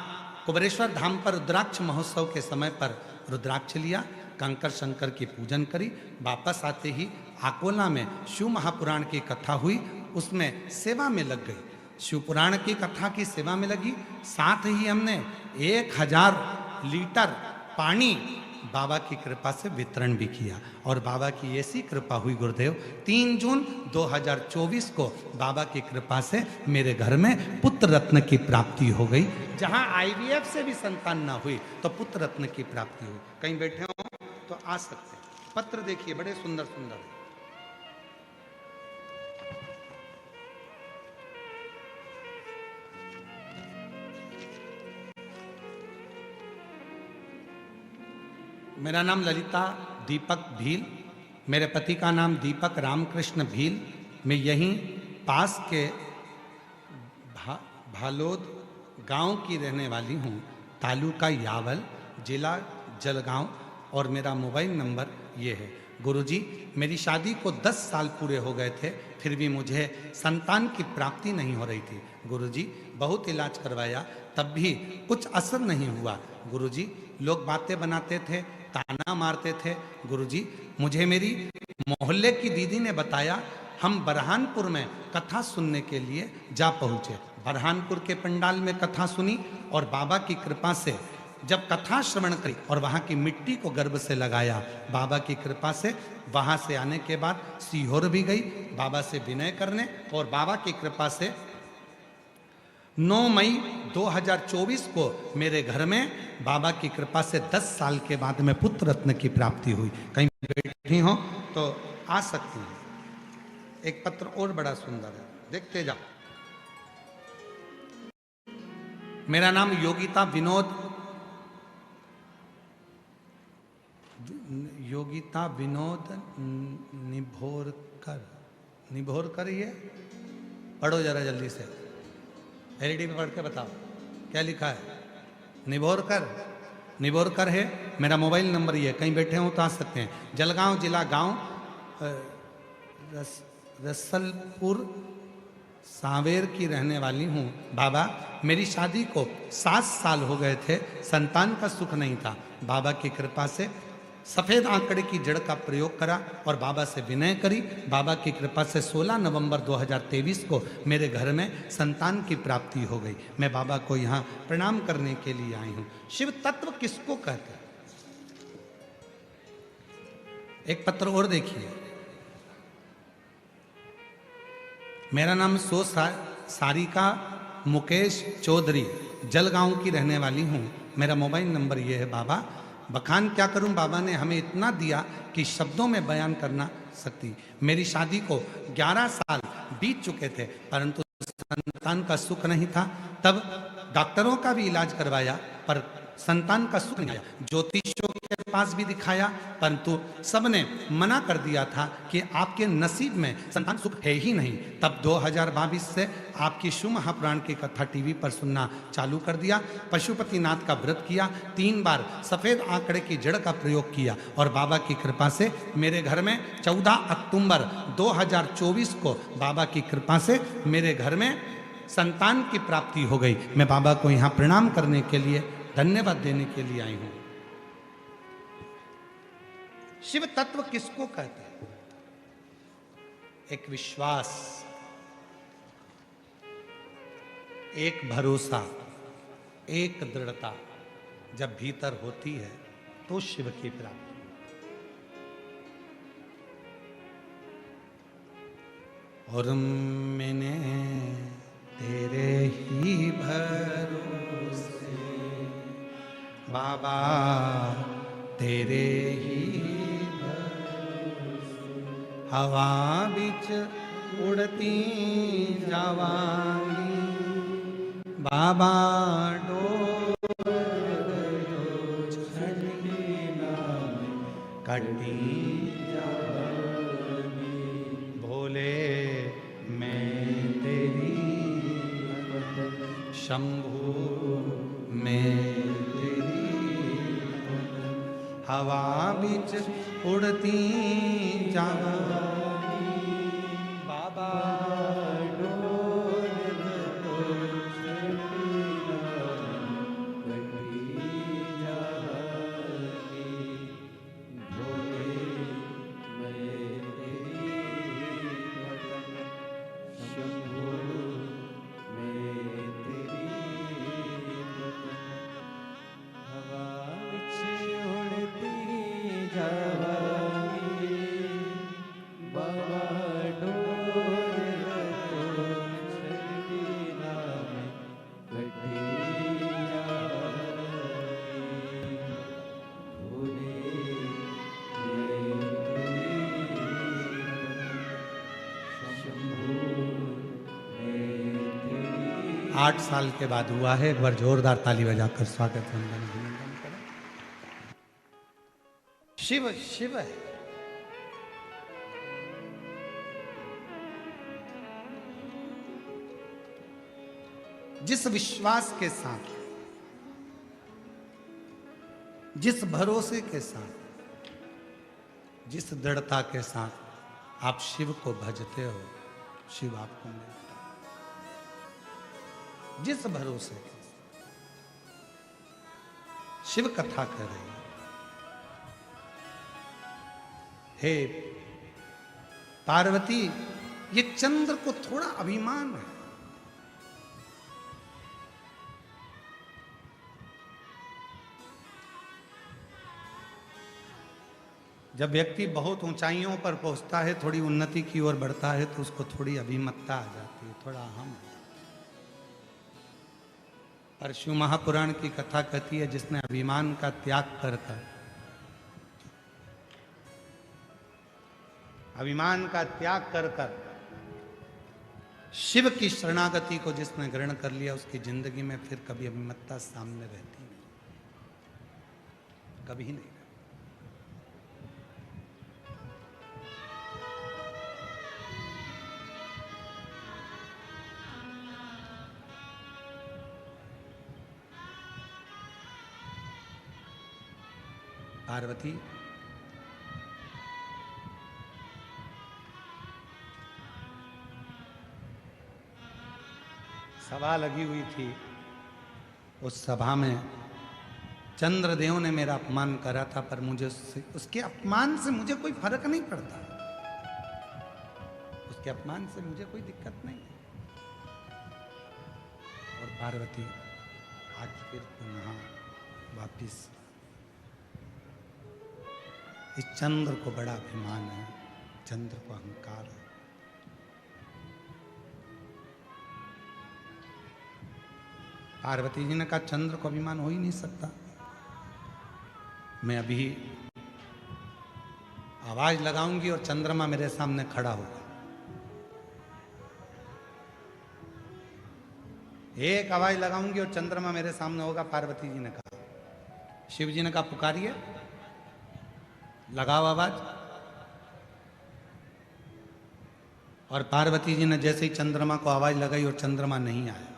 कुबेरेश्वर धाम पर रुद्राक्ष महोत्सव के समय पर रुद्राक्ष लिया, कंकर शंकर की पूजन करी। वापस आते ही अकोला में शिव महापुराण की कथा हुई, उसमें सेवा में लग गई। शिव पुराण की कथा की सेवा में लगी। साथ ही हमने 1000 लीटर पानी बाबा की कृपा से वितरण भी किया। और बाबा की ऐसी कृपा हुई गुरुदेव, 3 जून 2024 को बाबा की कृपा से मेरे घर में पुत्र रत्न की प्राप्ति हो गई। जहां IVF से भी संतान ना हुई तो पुत्र रत्न की प्राप्ति हुई। कहीं बैठे हो तो आ सकते हैं। पत्र देखिए, बड़े सुंदर सुंदर है। मेरा नाम ललिता दीपक भील, मेरे पति का नाम दीपक रामकृष्ण भील। मैं यहीं पास के भालोद गांव की रहने वाली हूं, तालुका यावल, जिला जलगांव, और मेरा मोबाइल नंबर ये है। गुरुजी, मेरी शादी को 10 साल पूरे हो गए थे, फिर भी मुझे संतान की प्राप्ति नहीं हो रही थी। गुरुजी, बहुत इलाज करवाया, तब भी कुछ असर नहीं हुआ। गुरुजी, लोग बातें बनाते थे, ताना मारते थे। गुरुजी, मुझे मेरी मोहल्ले की दीदी ने बताया, हम बरहानपुर में कथा सुनने के लिए जा पहुँचे। बरहानपुर के पंडाल में कथा सुनी और बाबा की कृपा से जब कथा श्रवण करी और वहां की मिट्टी को गर्भ से लगाया, बाबा की कृपा से वहां से आने के बाद सीहोर भी गई बाबा से विनय करने, और बाबा की कृपा से 9 मई 2024 को मेरे घर में बाबा की कृपा से 10 साल के बाद में पुत्र रत्न की प्राप्ति हुई। कहीं बैठी हो तो आ सकती है। एक पत्र और बड़ा सुंदर है, देखते जाओ। मेरा नाम योगिता विनोद निभोरकर ये पढ़ो जरा जल्दी से, एलईडी पे पढ़ के बताओ क्या लिखा है। निभोरकर है। मेरा मोबाइल नंबर ये है, कहीं बैठे हो तो आ सकते हैं। जलगांव जिला गांव रसलपुर सांवेर की रहने वाली हूँ। बाबा, मेरी शादी को 7 साल हो गए थे, संतान का सुख नहीं था। बाबा की कृपा से सफेद आंकड़े की जड़ का प्रयोग करा और बाबा से विनय करी। बाबा की कृपा से 16 नवंबर 2023 को मेरे घर में संतान की प्राप्ति हो गई। मैं बाबा को यहाँ प्रणाम करने के लिए आई हूँ। शिव तत्व किसको कहते हैं? एक पत्र और देखिए। मेरा नाम सारिका मुकेश चौधरी, जलगांव की रहने वाली हूँ। मेरा मोबाइल नंबर ये है। बाबा, बखान क्या करूं, बाबा ने हमें इतना दिया कि शब्दों में बयान करना सकती। मेरी शादी को 11 साल बीत चुके थे, परंतु संतान का सुख नहीं था। तब डॉक्टरों का भी इलाज करवाया पर संतान का सुख नहीं आया। ज्योतिषियों के पास भी दिखाया, परंतु सबने मना कर दिया था कि आपके नसीब में संतान सुख है ही नहीं। तब 2022 से आपकी शिव महापुराण की कथा टीवी पर सुनना चालू कर दिया। पशुपतिनाथ का व्रत किया, 3 बार सफेद आंकड़े की जड़ का प्रयोग किया और बाबा की कृपा से मेरे घर में 14 अक्टूबर 2024 को बाबा की कृपा से मेरे घर में संतान की प्राप्ति हो गई। मैं बाबा को यहाँ प्रणाम करने के लिए, धन्यवाद देने के लिए आई हूं। शिव तत्व किसको कहते हैं? एक विश्वास, एक भरोसा, एक दृढ़ता जब भीतर होती है तो शिव की प्राप्ति। और मैंने तेरे ही भरोसे बाबा, तेरे ही हवा बिच उड़ती जावांगी बाबा, डोर कटी भोले मैं तेरी, शंभू मैं हवा बिच उड़ती जावांगी बाबा, आठ साल के बाद हुआ है। एक बार जोरदार ताली बजाकर स्वागत वंदन अभिनंदन करें। शिव शिव है। जिस विश्वास के साथ, जिस भरोसे के साथ, जिस दृढ़ता के साथ आप शिव को भजते हो, शिव आपको मिलता है। जिस भरोसे के शिव कथा कर रही है, हे पार्वती, ये चंद्र को थोड़ा अभिमान है। जब व्यक्ति बहुत ऊंचाइयों पर पहुंचता है, थोड़ी उन्नति की ओर बढ़ता है, तो उसको थोड़ी अभिमतता आ जाती है, थोड़ा अहम। पर शिव महापुराण की कथा कहती है, जिसने अभिमान का त्याग कर अभिमान का त्याग कर शिव की शरणागति को जिसने ग्रहण कर लिया, उसकी जिंदगी में फिर कभी अभिमतता सामने रहती नहीं, कभी नहीं। पार्वती सभा लगी हुई थी, उस सभा में चंद्रदेव ने मेरा अपमान करा था, पर मुझे उसके अपमान से मुझे कोई फर्क नहीं पड़ता, उसके अपमान से मुझे कोई दिक्कत नहीं। और पार्वती आज फिर पुनः वापिस, इस चंद्र को बड़ा अभिमान है, चंद्र को अहंकार है। पार्वती जी ने कहा, चंद्र को अभिमान हो ही नहीं सकता, मैं अभी आवाज लगाऊंगी और चंद्रमा मेरे सामने खड़ा होगा। एक आवाज लगाऊंगी और चंद्रमा मेरे सामने होगा। पार्वती जी ने कहा, शिव जी ने कहा, पुकारिए, लगाओ आवाज। और पार्वती जी ने जैसे ही चंद्रमा को आवाज लगाई और चंद्रमा नहीं आया।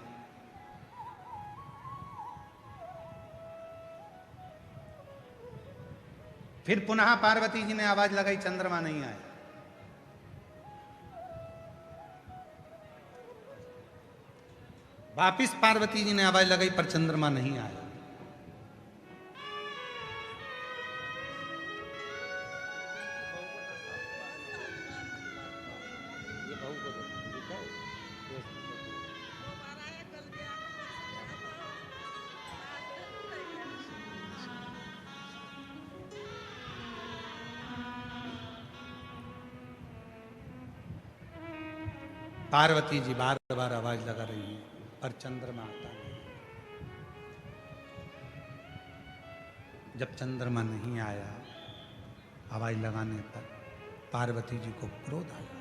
फिर पुनः पार्वती जी ने आवाज लगाई, चंद्रमा नहीं आया। वापिस पार्वती जी ने आवाज लगाई, पर चंद्रमा नहीं आया। पार्वती जी बार बार आवाज लगा रही है, पर चंद्रमा आता नहीं। जब चंद्रमा नहीं आया आवाज लगाने पर, पार्वती जी को क्रोध आया।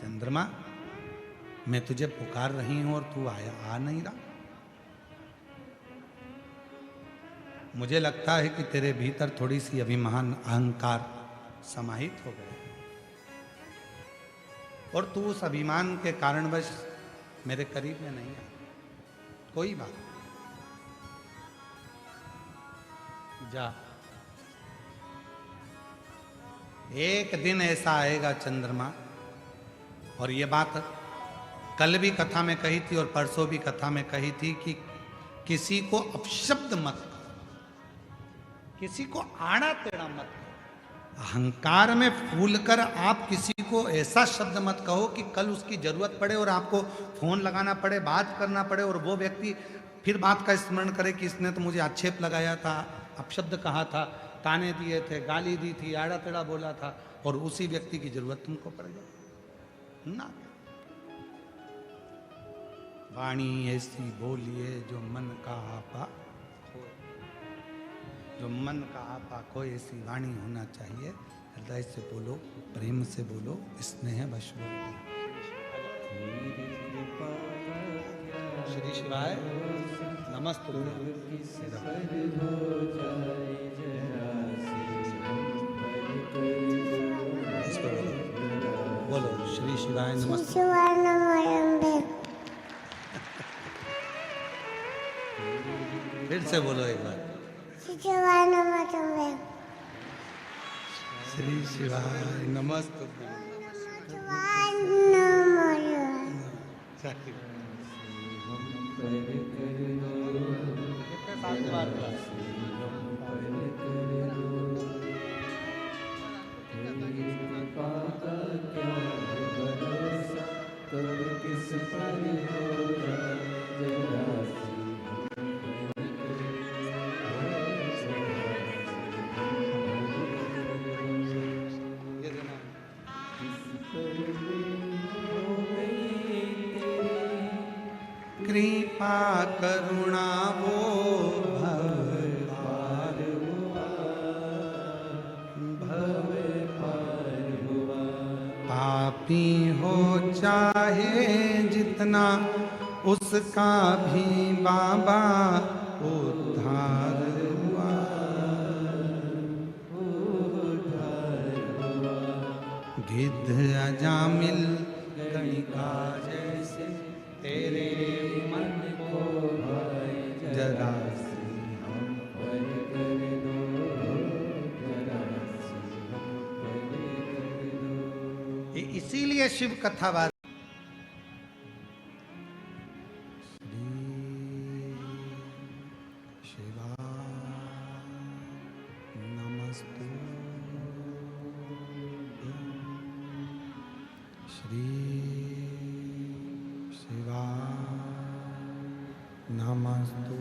चंद्रमा, मैं तुझे पुकार रही हूं और तू आ नहीं रहा। मुझे लगता है कि तेरे भीतर थोड़ी सी अभिमान, अहंकार समाहित हो गए, और तू उस अभिमान के कारणवश मेरे करीब में नहीं आ। कोई बात जा, एक दिन ऐसा आएगा चंद्रमा, और ये बात कल भी कथा में कही थी और परसों भी कथा में कही थी कि किसी को अपशब्द मत, किसी को आड़ा टेढ़ा मत, अहंकार में फूलकर आप किसी को ऐसा शब्द मत कहो कि कल उसकी जरूरत पड़े और आपको फोन लगाना पड़े, बात करना पड़े, और वो व्यक्ति फिर बात का स्मरण करे कि इसने तो मुझे आक्षेप लगाया था, अपशब्द कहा था, ताने दिए थे, गाली दी थी, आड़ा टेढ़ा बोला था, और उसी व्यक्ति की जरूरत तुमको पड़ जाए ना। वाणी ऐसी बोलिए जो मन का आपा, जो मन का आपा कोई, ऐसी वाणी होना चाहिए। हृदय से बोलो, प्रेम से बोलो, स्नेह वश बोलो। श्री शिवाय नमस्ते। बोलो श्री शिवाय नमस्ते। फिर से बोलो एक बार, श्री शिवाय नमस्ते। करुणा वो भव पार हुआ, भव पार हुआ। पापी हो चाहे जितना उसका भी बाबा उद्धार हुआ, उद्धार हुआ। गिद्ध अजामिल गणिका जैसे तेरे मन को भाए जरा सी हम पर कर दो, जरा सी हम पर कर दो। इसीलिए शिव कथा वार्ता नमस्तु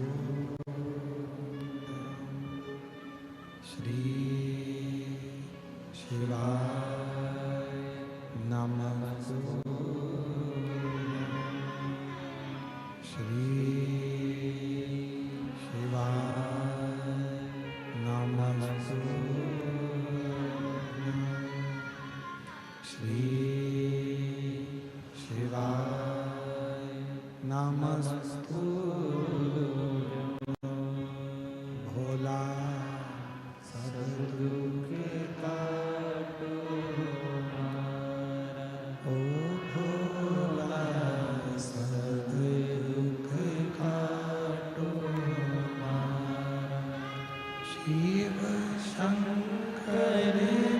श्री शिवाय नमस्तु श्री शिवाय नमस्तु श्री शिवाय नमस्तु भोला सब दुख काटो हमारा, ओ भोला सब दुख काटो हमारा। शिव शंकर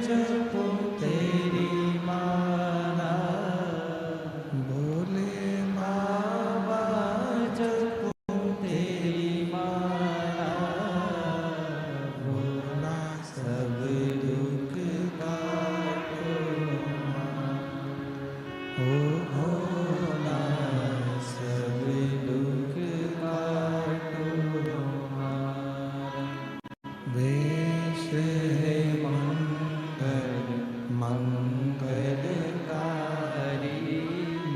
जपो तेरी माला, भोले बाबा जपो तेरी माला, भोला सब दुख काटो हमारा, ओ भोला सब दुख काटो हमारा। वेश है मंगल मंगलकारी,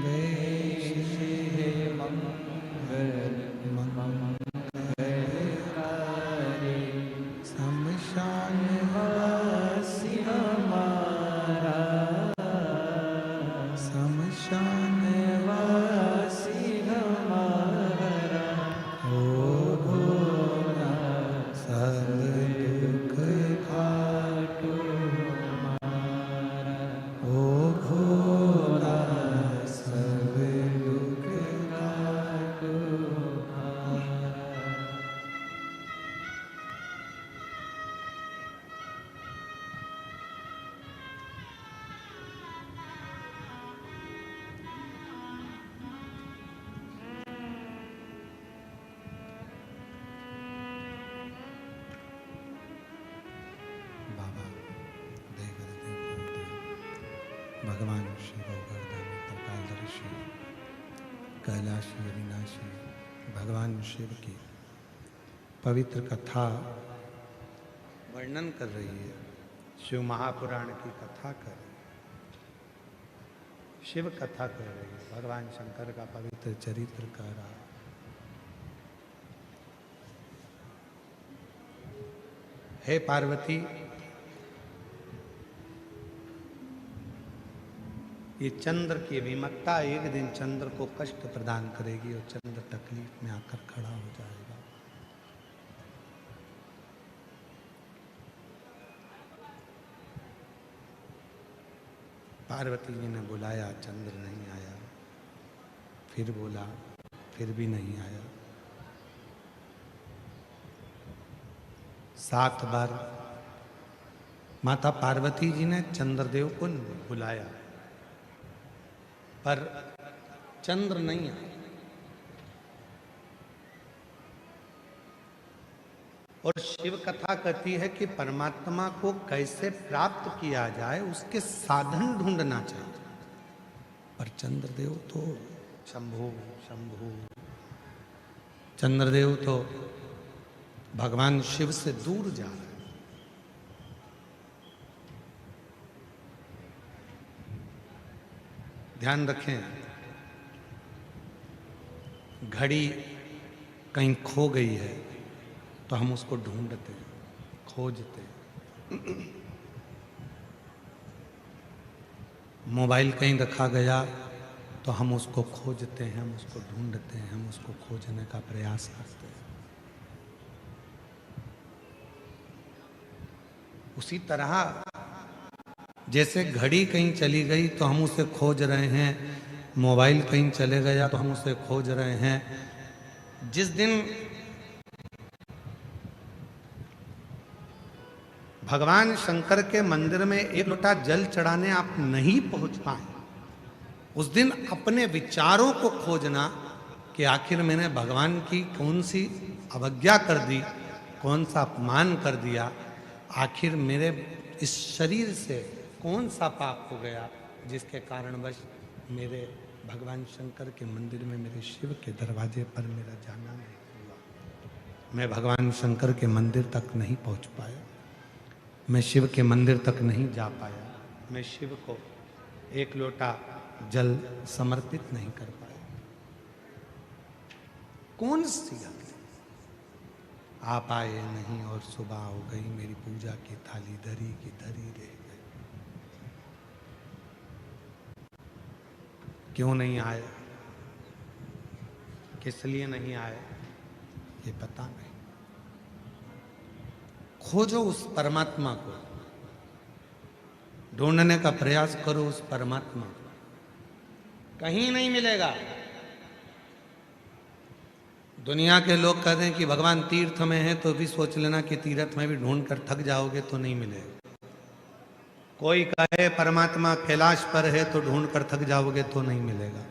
वेश है मंगल मंगलकारी। शमशान वासी हमारा, शमशान वासी हमारा, ओ भोला सब दुख काटो हमारा, ओ भोला सब दुख काटो हमारा। बाबा भगवान शिव गोवर्धन त्रिकालदर्शी कैलाशी अविनाशी भगवान शिव की पवित्र कथा वर्णन कर रही है। शिव महापुराण की कथा कर रही है, शिव कथा कर रही है, भगवान शंकर का पवित्र चरित्र कह रहा है। हे पार्वती, ये चंद्र की विमत्ता एक दिन चंद्र को कष्ट प्रदान करेगी और चंद्र तकलीफ में आकर खड़ा हो जाएगा। पार्वती जी ने बुलाया, चंद्र नहीं आया। फिर बोला, फिर भी नहीं आया। 7 बार माता पार्वती जी ने चंद्रदेव को बुलाया, पर चंद्र नहीं आया। और शिव कथा कहती है कि परमात्मा को कैसे प्राप्त किया जाए उसके साधन ढूंढना चाहिए। पर चंद्रदेव तो शंभु शंभु, चंद्रदेव तो भगवान शिव से दूर जा रहे। ध्यान रखें, घड़ी कहीं खो गई है तो हम उसको ढूंढते हैं, खोजते हैं। मोबाइल कहीं रखा गया तो हम उसको खोजते हैं, हम उसको ढूंढते हैं, हम उसको खोजने का प्रयास करते हैं। उसी तरह जैसे घड़ी कहीं चली गई तो हम उसे खोज रहे हैं, मोबाइल कहीं चले गया तो हम उसे खोज रहे हैं। जिस दिन भगवान शंकर के मंदिर में एक लोटा जल चढ़ाने आप नहीं पहुंच पाए, उस दिन अपने विचारों को खोजना कि आखिर मैंने भगवान की कौन सी अवज्ञा कर दी, कौन सा अपमान कर दिया, आखिर मेरे इस शरीर से कौन सा पाप हो गया जिसके कारणवश मेरे भगवान शंकर के मंदिर में, मेरे शिव के दरवाजे पर मेरा जाना नहीं हुआ। मैं भगवान शंकर के मंदिर तक नहीं पहुंच पाया, मैं शिव के मंदिर तक नहीं जा पाया, मैं शिव को एक लोटा जल समर्पित नहीं कर पाया। कौन सी गलती? आप आए नहीं और सुबह हो गई, मेरी पूजा की थाली धरी की धरी रह गई। क्यों नहीं आए, किस लिए नहीं आए, ये पता नहीं। खोजो उस परमात्मा को, ढूंढने का प्रयास करो उस परमात्मा को, कहीं नहीं मिलेगा। दुनिया के लोग कहते हैं कि भगवान तीर्थ में है, तो भी सोच लेना कि तीर्थ में भी ढूंढ कर थक जाओगे तो नहीं मिलेगा। कोई कहे परमात्मा कैलाश पर है तो ढूंढ कर थक जाओगे तो नहीं मिलेगा।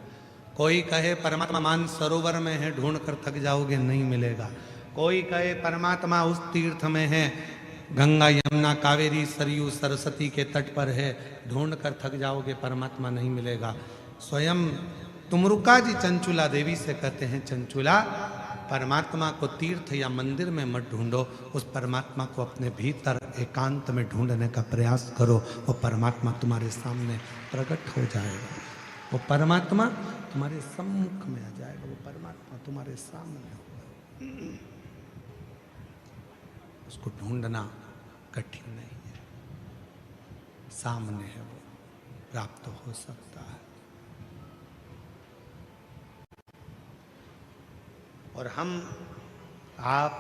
कोई कहे परमात्मा मान सरोवर में है, ढूंढ कर थक जाओगे नहीं मिलेगा। कोई कहे परमात्मा उस तीर्थ में है, गंगा यमुना कावेरी सरयू सरस्वती के तट पर है, ढूंढ कर थक जाओगे परमात्मा नहीं मिलेगा। स्वयं तुमरुका जी चंचुला देवी से कहते हैं, चंचुला परमात्मा को तीर्थ या मंदिर में मत ढूंढो, उस परमात्मा को अपने भीतर एकांत में ढूंढने का प्रयास करो। वो परमात्मा तुम्हारे सामने प्रकट हो जाएगा, वो परमात्मा तुम्हारे सम्मुख में आ जाएगा, वो परमात्मा तुम्हारे सामने होगा। उसको ढूंढना कठिन नहीं है, सामने है, वो प्राप्त हो सकता है। और हम आप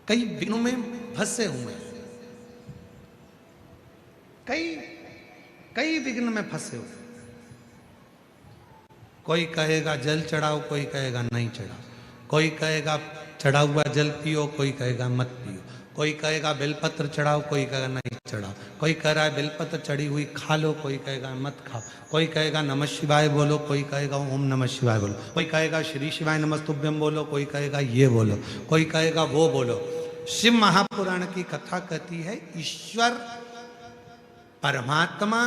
कई विघ्नों में फंसे हुए हैं, कई विघ्न में फंसे हुए। कोई कहेगा जल चढ़ाओ, कोई कहेगा नहीं चढ़ाओ, कोई कहेगा चढ़ा हुआ जल पियो, कोई कहेगा मत पियो, कोई कहेगा बेलपत्र चढ़ाओ, कोई कहेगा नहीं चढ़ाओ, कोई कह रहा है बेलपत्र चढ़ी हुई खा लो, कोई कहेगा मत खाओ, कोई कहेगा नमः शिवाय बोलो, कोई कहेगा ओम नमः शिवाय बोलो, कोई कहेगा श्री शिवाय नमस्तुभ्यम बोलो, कोई कहेगा ये बोलो, कोई कहेगा वो बोलो। शिव महापुराण की कथा कहती है ईश्वर परमात्मा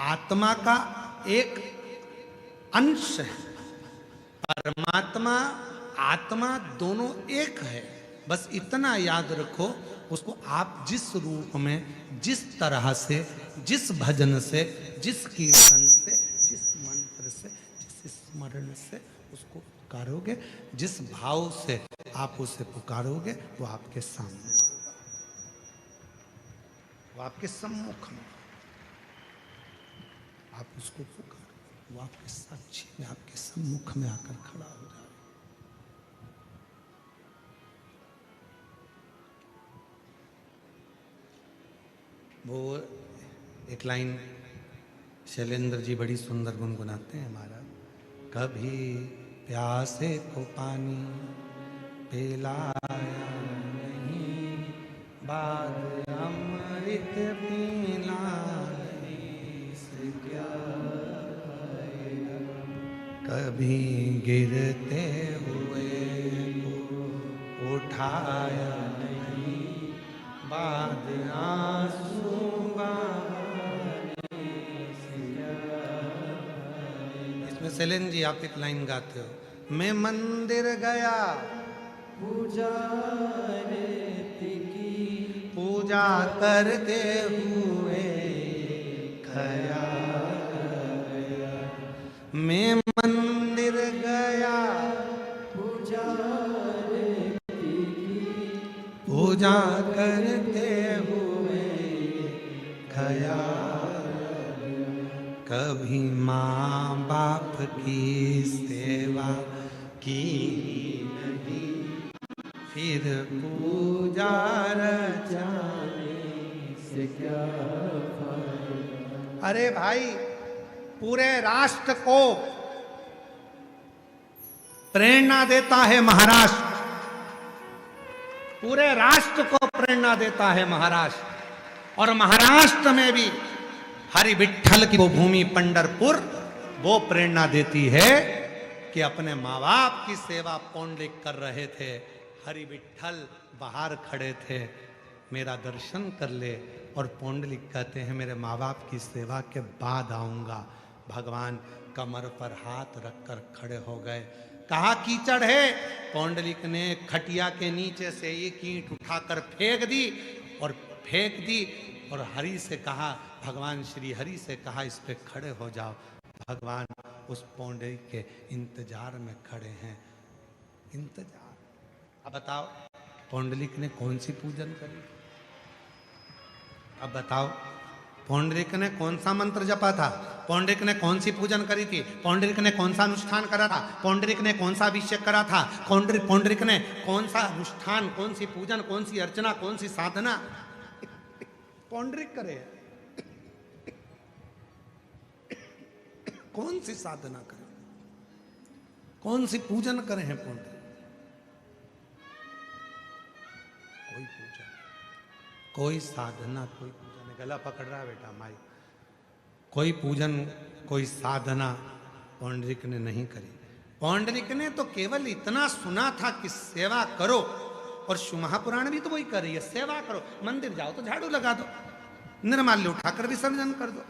आत्मा का एक अंश है। परमात्मा आत्मा दोनों एक है, बस इतना याद रखो। उसको आप जिस रूप में, जिस तरह से, जिस भजन से, जिस कीर्तन से, जिस मंत्र से, जिस स्मरण से उसको पुकारोगे, जिस भाव से आप उसे पुकारोगे, वो आपके सामने होगा, वो आपके सम्मुख में। आप उसको पुकारो, वो आपके साक्षी में, आपके सम्मुख में आकर खड़ा हो जाए। वो एक लाइन शैलेंद्र जी बड़ी सुंदर गुनगुनाते हैं महाराज। कभी प्यासे को पानी पिलाया नहीं, बाद अमृत पीना से क्या फायदा। कभी गिरते हुए को उठाया नहीं, बाद आंसू सेलेन जी आप एक लाइन गाते हो। मैं मंदिर गया पूजा करते हुए खया, मैं मंदिर गया पूजा करते हुए ख्याल, कभी माँ बाप की सेवा की नहीं, फिर पूजा रचाने से क्या फायदा। अरे भाई, पूरे राष्ट्र को प्रेरणा देता है महाराष्ट्र, पूरे राष्ट्र को प्रेरणा देता है महाराष्ट्र। और महाराष्ट्र में भी हरि विठ्ठल की वो भूमि पंढरपुर, वो प्रेरणा देती है कि अपने माँ बाप की सेवा पौंडलिक कर रहे थे, हरि विठ्ठल बाहर खड़े थे, मेरा दर्शन कर ले। और पौंडलिक कहते हैं मेरे माँ बाप की सेवा के बाद आऊंगा। भगवान कमर पर हाथ रखकर खड़े हो गए। कहा कीचड़ है, पौंडलिक ने खटिया के नीचे से एक ईंट उठाकर फेंक दी और और हरि से कहा, भगवान श्री हरि से कहा इस पे खड़े हो जाओ। भगवान उस पौंडलिक के इंतजार में खड़े हैं। इंतजार। अब बताओ पौंडलिक ने कौन सी पूजन करी? अब बताओ पौंडलिक ने कौन सा मंत्र जपा था? पौंडलिक ने कौन सी पूजन करी थी? पौंडलिक ने कौन सा अनुष्ठान करा था? पौंडलिक ने कौन सा अभिषेक करा था? पौंडलिक ने कौन सा अनुष्ठान, कौन सी पूजन, कौन सी अर्चना, कौन सी साधना पौंडलिक करे? कौन सी साधना करे, कौन सी पूजन करे हैं पौंडलिक? कोई पूजन, कोई साधना, कोई पूजन। गला पकड़ रहा है बेटा माई। कोई पूजन, कोई साधना पौंडलिक ने नहीं करी। पौंडलिक ने तो केवल इतना सुना था कि सेवा करो, और शिव महापुराण भी तो वही कर रही है, सेवा करो। मंदिर जाओ तो झाड़ू लगा दो, निर्माल्य उठाकर विसर्जन कर दो,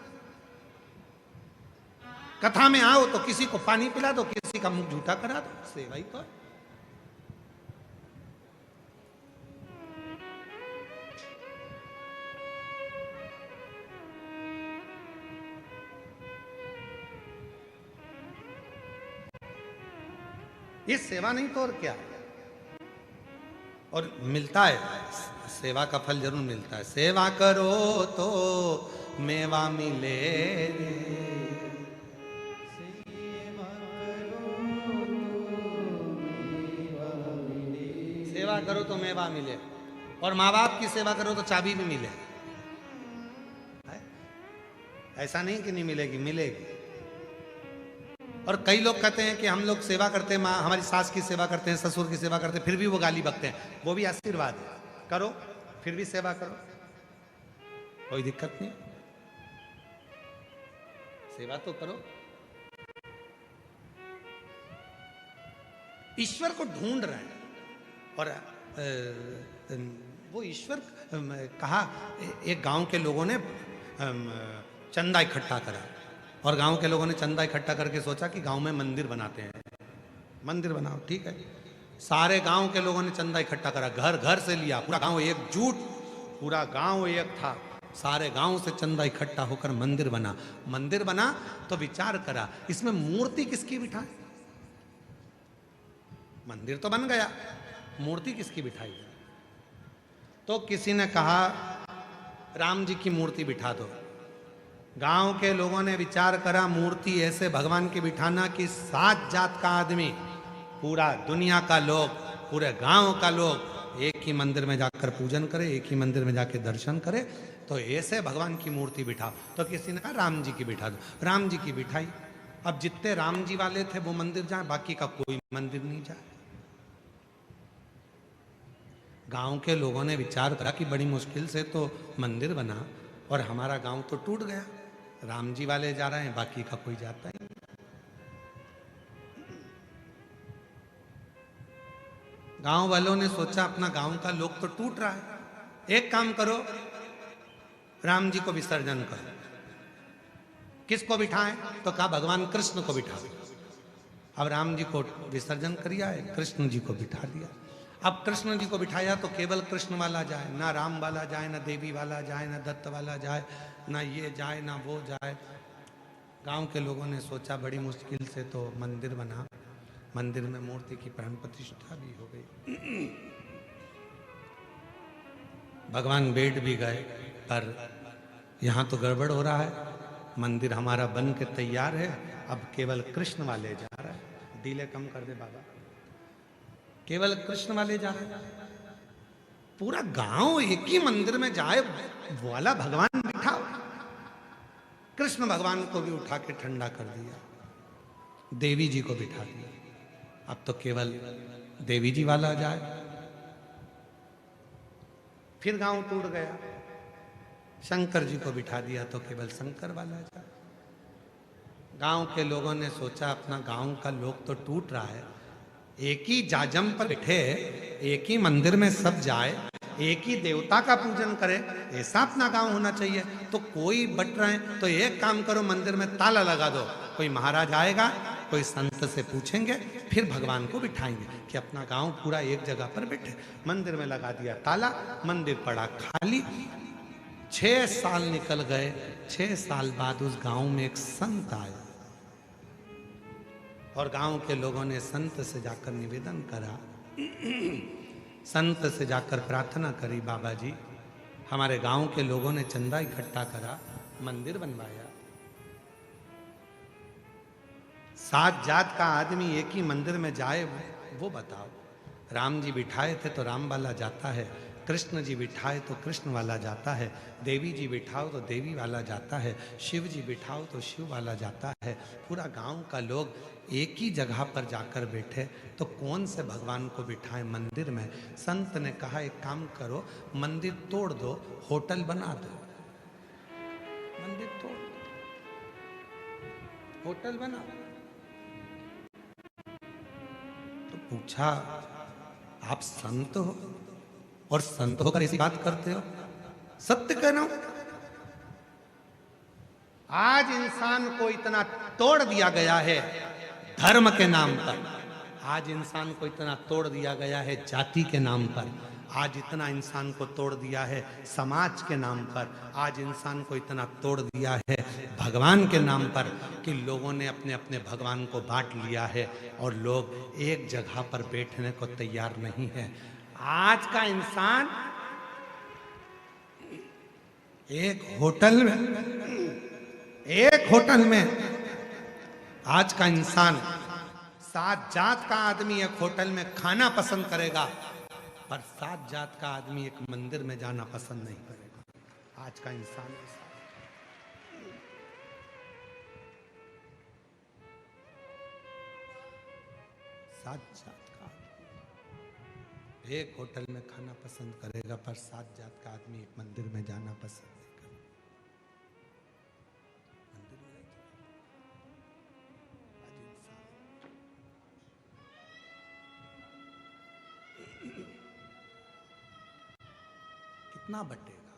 कथा में आओ तो किसी को पानी पिला दो, किसी का मुंह झूठा करा दो, सेवा ही तो है। ये सेवा नहीं तो और क्या? और मिलता है, सेवा का फल जरूर मिलता है। सेवा करो तो मेवा मिले रे, सेवा करो तो मेवा मिले, और माँ बाप की सेवा करो तो चाबी भी मिले। ऐसा नहीं कि नहीं मिलेगी, मिलेगी। और कई लोग कहते हैं कि हम लोग सेवा करते हैं, माँ हमारी सास की सेवा करते हैं, ससुर की सेवा करते हैं, फिर भी वो गाली बकते हैं। वो भी आशीर्वाद है, करो फिर भी सेवा करो, कोई दिक्कत नहीं, सेवा तो करो। ईश्वर को ढूंढ रहे हैं, और वो ईश्वर कहा। एक गांव के लोगों ने चंदा इकट्ठा करा, और गांव के लोगों ने चंदा इकट्ठा करके सोचा कि गांव में मंदिर बनाते हैं, मंदिर बनाओ। ठीक है, सारे गांव के लोगों ने चंदा इकट्ठा करा, घर घर से लिया, पूरा गांव एकजुट, पूरा गांव एक था, सारे गांव से चंदा इकट्ठा होकर मंदिर बना। मंदिर बना तो विचार करा इसमें मूर्ति किसकी बिठाए? मंदिर तो बन गया, मूर्ति किसकी बिठाई? तो किसी ने कहा राम जी की मूर्ति बिठा दो। गांव के लोगों ने विचार करा मूर्ति ऐसे भगवान की बिठाना कि 7 जात का आदमी, पूरा दुनिया का लोग, पूरे गांव का लोग एक ही मंदिर में जाकर पूजन करे, एक ही मंदिर में जाकर दर्शन करे, तो ऐसे भगवान की मूर्ति बिठाओ। तो किसी ने कहा राम जी की बिठा दो। राम जी की बिठाई। अब जितने राम जी वाले थे वो मंदिर जाए, बाकी का कोई मंदिर नहीं जाए। गांव के लोगों ने विचार करा कि बड़ी मुश्किल से तो मंदिर बना और हमारा गांव तो टूट गया, राम जी वाले जा रहे हैं, बाकी का कोई जाता ही नहीं। गांव वालों ने सोचा अपना गांव का लोग तो टूट रहा है, एक काम करो राम जी को विसर्जन करो। किसको बिठाएं? तो कहा भगवान कृष्ण को बिठा दो। अब राम जी को विसर्जन करिया है, कृष्ण जी को बिठा दिया। अब कृष्ण जी को बिठाया तो केवल कृष्ण वाला जाए, ना राम वाला जाए, ना देवी वाला जाए, ना दत्त वाला जाए, ना ये जाए ना वो जाए। गांव के लोगों ने सोचा बड़ी मुश्किल से तो मंदिर बना, मंदिर में मूर्ति की प्राण प्रतिष्ठा भी हो गई। भगवान बैठ भी गए, पर यहाँ तो गड़बड़ हो रहा है। मंदिर हमारा बन के तैयार है, अब केवल कृष्ण वाले जा रहा है। डीले कम कर दे बाबा, केवल कृष्ण वाले जा रहे हैं। पूरा गांव एक ही मंदिर में जाए वाला भगवान बिठाओ। कृष्ण भगवान को भी उठा के ठंडा कर दिया, देवी जी को बिठा दिया। अब तो केवल देवी जी वाला जाए। फिर गांव टूट गया, शंकर जी को बिठा दिया तो केवल शंकर वाला जाए। गांव के लोगों ने सोचा अपना गांव का लोग तो टूट रहा है, एक ही जाजम पर बैठे, एक ही मंदिर में सब जाए, एक ही देवता का पूजन करे, ऐसा अपना गांव होना चाहिए। तो कोई बट रहे हैं तो एक काम करो, मंदिर में ताला लगा दो। कोई महाराज आएगा, कोई संत से पूछेंगे, फिर भगवान को बिठाएंगे कि अपना गांव पूरा एक जगह पर बैठे। मंदिर में लगा दिया ताला, मंदिर पड़ा खाली। 6 साल निकल गए। 6 साल बाद उस गांव में एक संत आए और गांव के लोगों ने संत से जाकर निवेदन करा, संत से जाकर प्रार्थना करी, बाबा जी हमारे गांव के लोगों ने चंदा इकट्ठा करा, मंदिर बनवाया। 7 जात का आदमी एक ही मंदिर में जाए वो बताओ। राम जी बिठाए थे तो राम वाला जाता है, कृष्ण जी बिठाए तो कृष्ण वाला जाता है, देवी जी बिठाओ तो देवी वाला जाता है, शिव जी बिठाओ तो शिव वाला जाता है। पूरा गांव का लोग एक ही जगह पर जाकर बैठे तो कौन से भगवान को बिठाए मंदिर में। संत ने कहा एक काम करो, मंदिर तोड़ दो, होटल बना दो। मंदिर तोड़ दो, होटल बना। तो पूछा आप संत हो और संत होकर ऐसी बात करते हो? सत्य कहना, आज इंसान को इतना तोड़ दिया गया है धर्म के नाम पर, आज इंसान को इतना तोड़ दिया गया है जाति के नाम पर, आज इतना इंसान को तोड़ दिया है समाज के नाम पर, आज इंसान को इतना तोड़ दिया है भगवान के नाम पर कि लोगों ने अपने अपने भगवान को बांट लिया है और लोग एक जगह पर बैठने को तैयार नहीं है। आज का इंसान एक होटल में आज का इंसान 7 जात का आदमी एक होटल में खाना पसंद करेगा, पर 7 जात का आदमी एक मंदिर में जाना पसंद नहीं करेगा। आज का इंसान ऐसा। 7 जात का आदमी एक होटल में खाना पसंद करेगा, पर 7 जात का आदमी एक मंदिर में जाना पसंद नहीं करेगा। मंदिर में आज इंसान कितना बटेगा,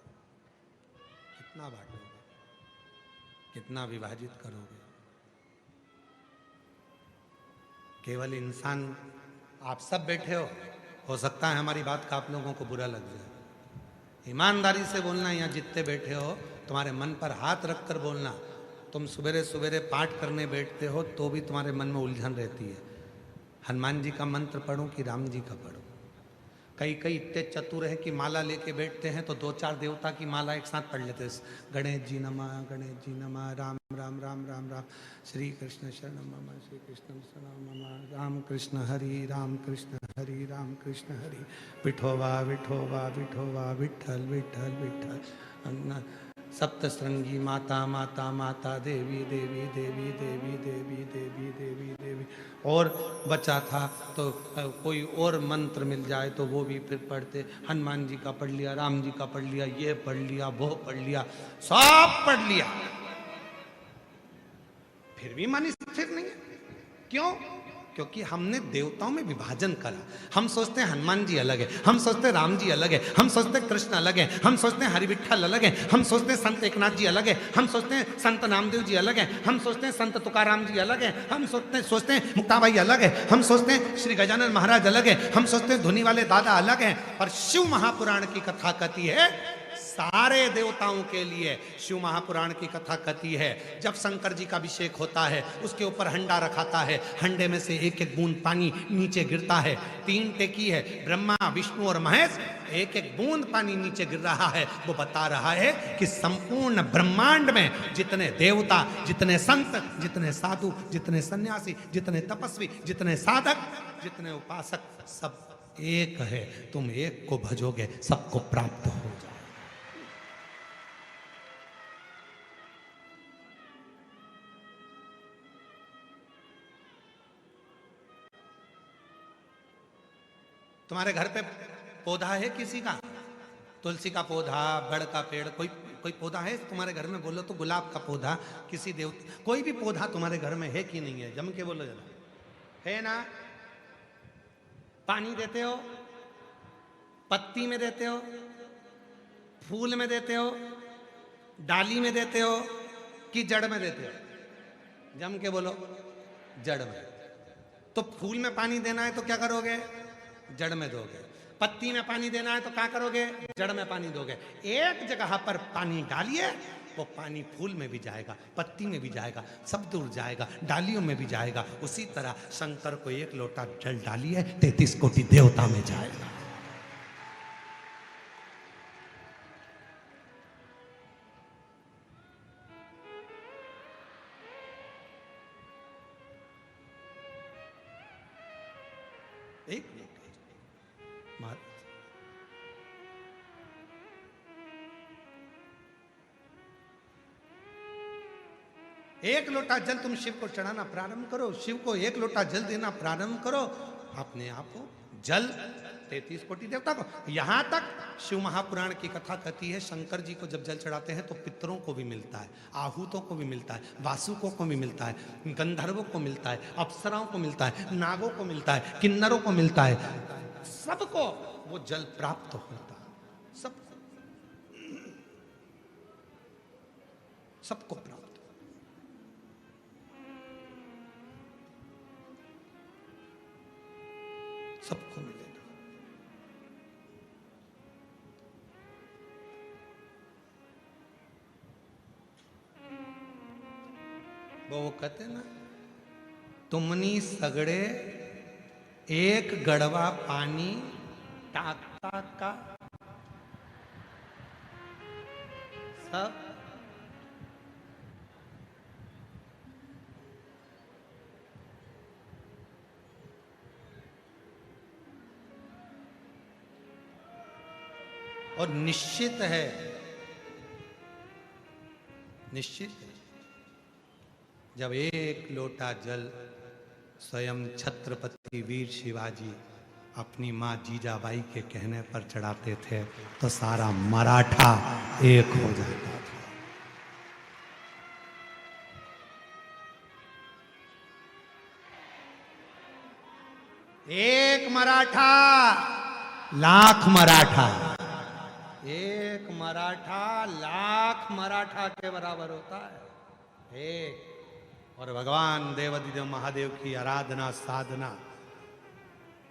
कितना बांटोगे, कितना विभाजित करोगे? केवल इंसान आप सब बैठे हो सकता है हमारी बात का आप लोगों को बुरा लग जाए। ईमानदारी से बोलना, यहाँ जितने बैठे हो तुम्हारे मन पर हाथ रखकर बोलना। तुम सवेरे सवेरे पाठ करने बैठते हो तो भी तुम्हारे मन में उलझन रहती है, हनुमान जी का मंत्र पढ़ूं कि राम जी का पढ़ूं। कई इतने चतुर हैं कि माला लेके बैठते हैं तो 2-4 देवता की माला एक साथ पढ़ लेते हैं। गणेश जी नमः, राम राम राम राम राम, श्री कृष्ण शरणम मम, श्री कृष्ण शरणम मम, राम कृष्ण हरि राम कृष्ण हरि राम कृष्ण हरि, विठोबा विठोबा विठोबा विठ्ठल विठ्ठल विठ्ठल, सप्तश्रृंगी माता माता माता, देवी देवी देवी देवी देवी देवी देवी देवी। और बचा था तो कोई और मंत्र मिल जाए तो वो भी फिर पढ़ते। हनुमान जी का पढ़ लिया, राम जी का पढ़ लिया, ये पढ़ लिया, वो पढ़ लिया, सब पढ़ लिया, फिर भी मन स्थिर नहीं है। क्यों? क्योंकि हमने देवताओं में विभाजन करा। हम सोचते हैं हनुमान जी अलग है, हम सोचते हैं राम जी अलग है, हम सोचते हैं कृष्ण अलग है, हम सोचते हैं हरिविठ्ठल अलग है, हम सोचते हैं संत एकनाथ जी अलग है, हम सोचते हैं संत नामदेव जी अलग है, हम सोचते हैं संत तुकाराम जी अलग है, हम सोचते हैं मुक्ताबाई अलग है, हम सोचते हैं श्री गजानन महाराज अलग है, हम सोचते हैं धुनी वाले दादा अलग हैं। और शिव महापुराण की कथा कहती है सारे देवताओं के लिए शिव महापुराण की कथा कहती है। जब शंकर जी का अभिषेक होता है, उसके ऊपर हंडा रखाता है, हंडे में से एक एक बूंद पानी नीचे गिरता है। 3 टेकी है, ब्रह्मा, विष्णु और महेश, एक एक बूंद पानी नीचे गिर रहा है। वो बता रहा है कि संपूर्ण ब्रह्मांड में जितने देवता, जितने संत, जितने साधु, जितने सन्यासी, जितने तपस्वी, जितने साधक, जितने उपासक, सब एक है। तुम एक को भजोगे, सबको प्राप्त हो जाए। तुम्हारे घर पे पौधा है किसी का? तुलसी का पौधा, बड़ का पेड़, कोई पौधा है तुम्हारे घर में? बोलो तो गुलाब का पौधा, किसी देव, कोई भी पौधा तुम्हारे घर में है कि नहीं है? जम के बोलो जरा, है ना? पानी देते हो? पत्ती में देते हो? फूल में देते हो? डाली में देते हो कि जड़ में देते हो? जम के बोलो, जड़ में। तो फूल में पानी देना है तो क्या करोगे? जड़ में दोगे। पत्ती में पानी देना है तो क्या करोगे? जड़ में पानी दोगे। एक जगह पर पानी डालिए, वो पानी फूल में भी जाएगा, पत्ती में भी जाएगा, सब दूर जाएगा, डालियों में भी जाएगा। उसी तरह शंकर को 1 लोटा जल डालिए, 33 कोटि देवता में जाएगा। एक एक लोटा जल तुम शिव को चढ़ाना प्रारंभ करो, शिव को 1 लोटा जल देना प्रारंभ करो, अपने आप को जल 33 कोटि देवता को। यहां तक शिव महापुराण की कथा कहती है, शंकर जी को जब जल चढ़ाते हैं तो पितरों को भी मिलता है, आहूतों को भी मिलता है, वासुकों को भी मिलता है, गंधर्वों को मिलता है, अप्सराओं को मिलता है, नागों को मिलता है, किन्नरों को मिलता है, सबको वो जल प्राप्त होता है। सबको प्राप्त, सबको मिलेगा। वो कहते ना, तुमनी सगड़े एक गड़वा पानी टाकता का सब और निश्चित है, निश्चित है, जब 1 लोटा जल स्वयं छत्रपति वीर शिवाजी अपनी मां जीजाबाई के कहने पर चढ़ाते थे तो सारा मराठा एक हो जाता था। एक मराठा लाख मराठा, 1 मराठा लाख मराठा के बराबर होता है। एक और भगवान देवाधिदेव महादेव की आराधना साधना,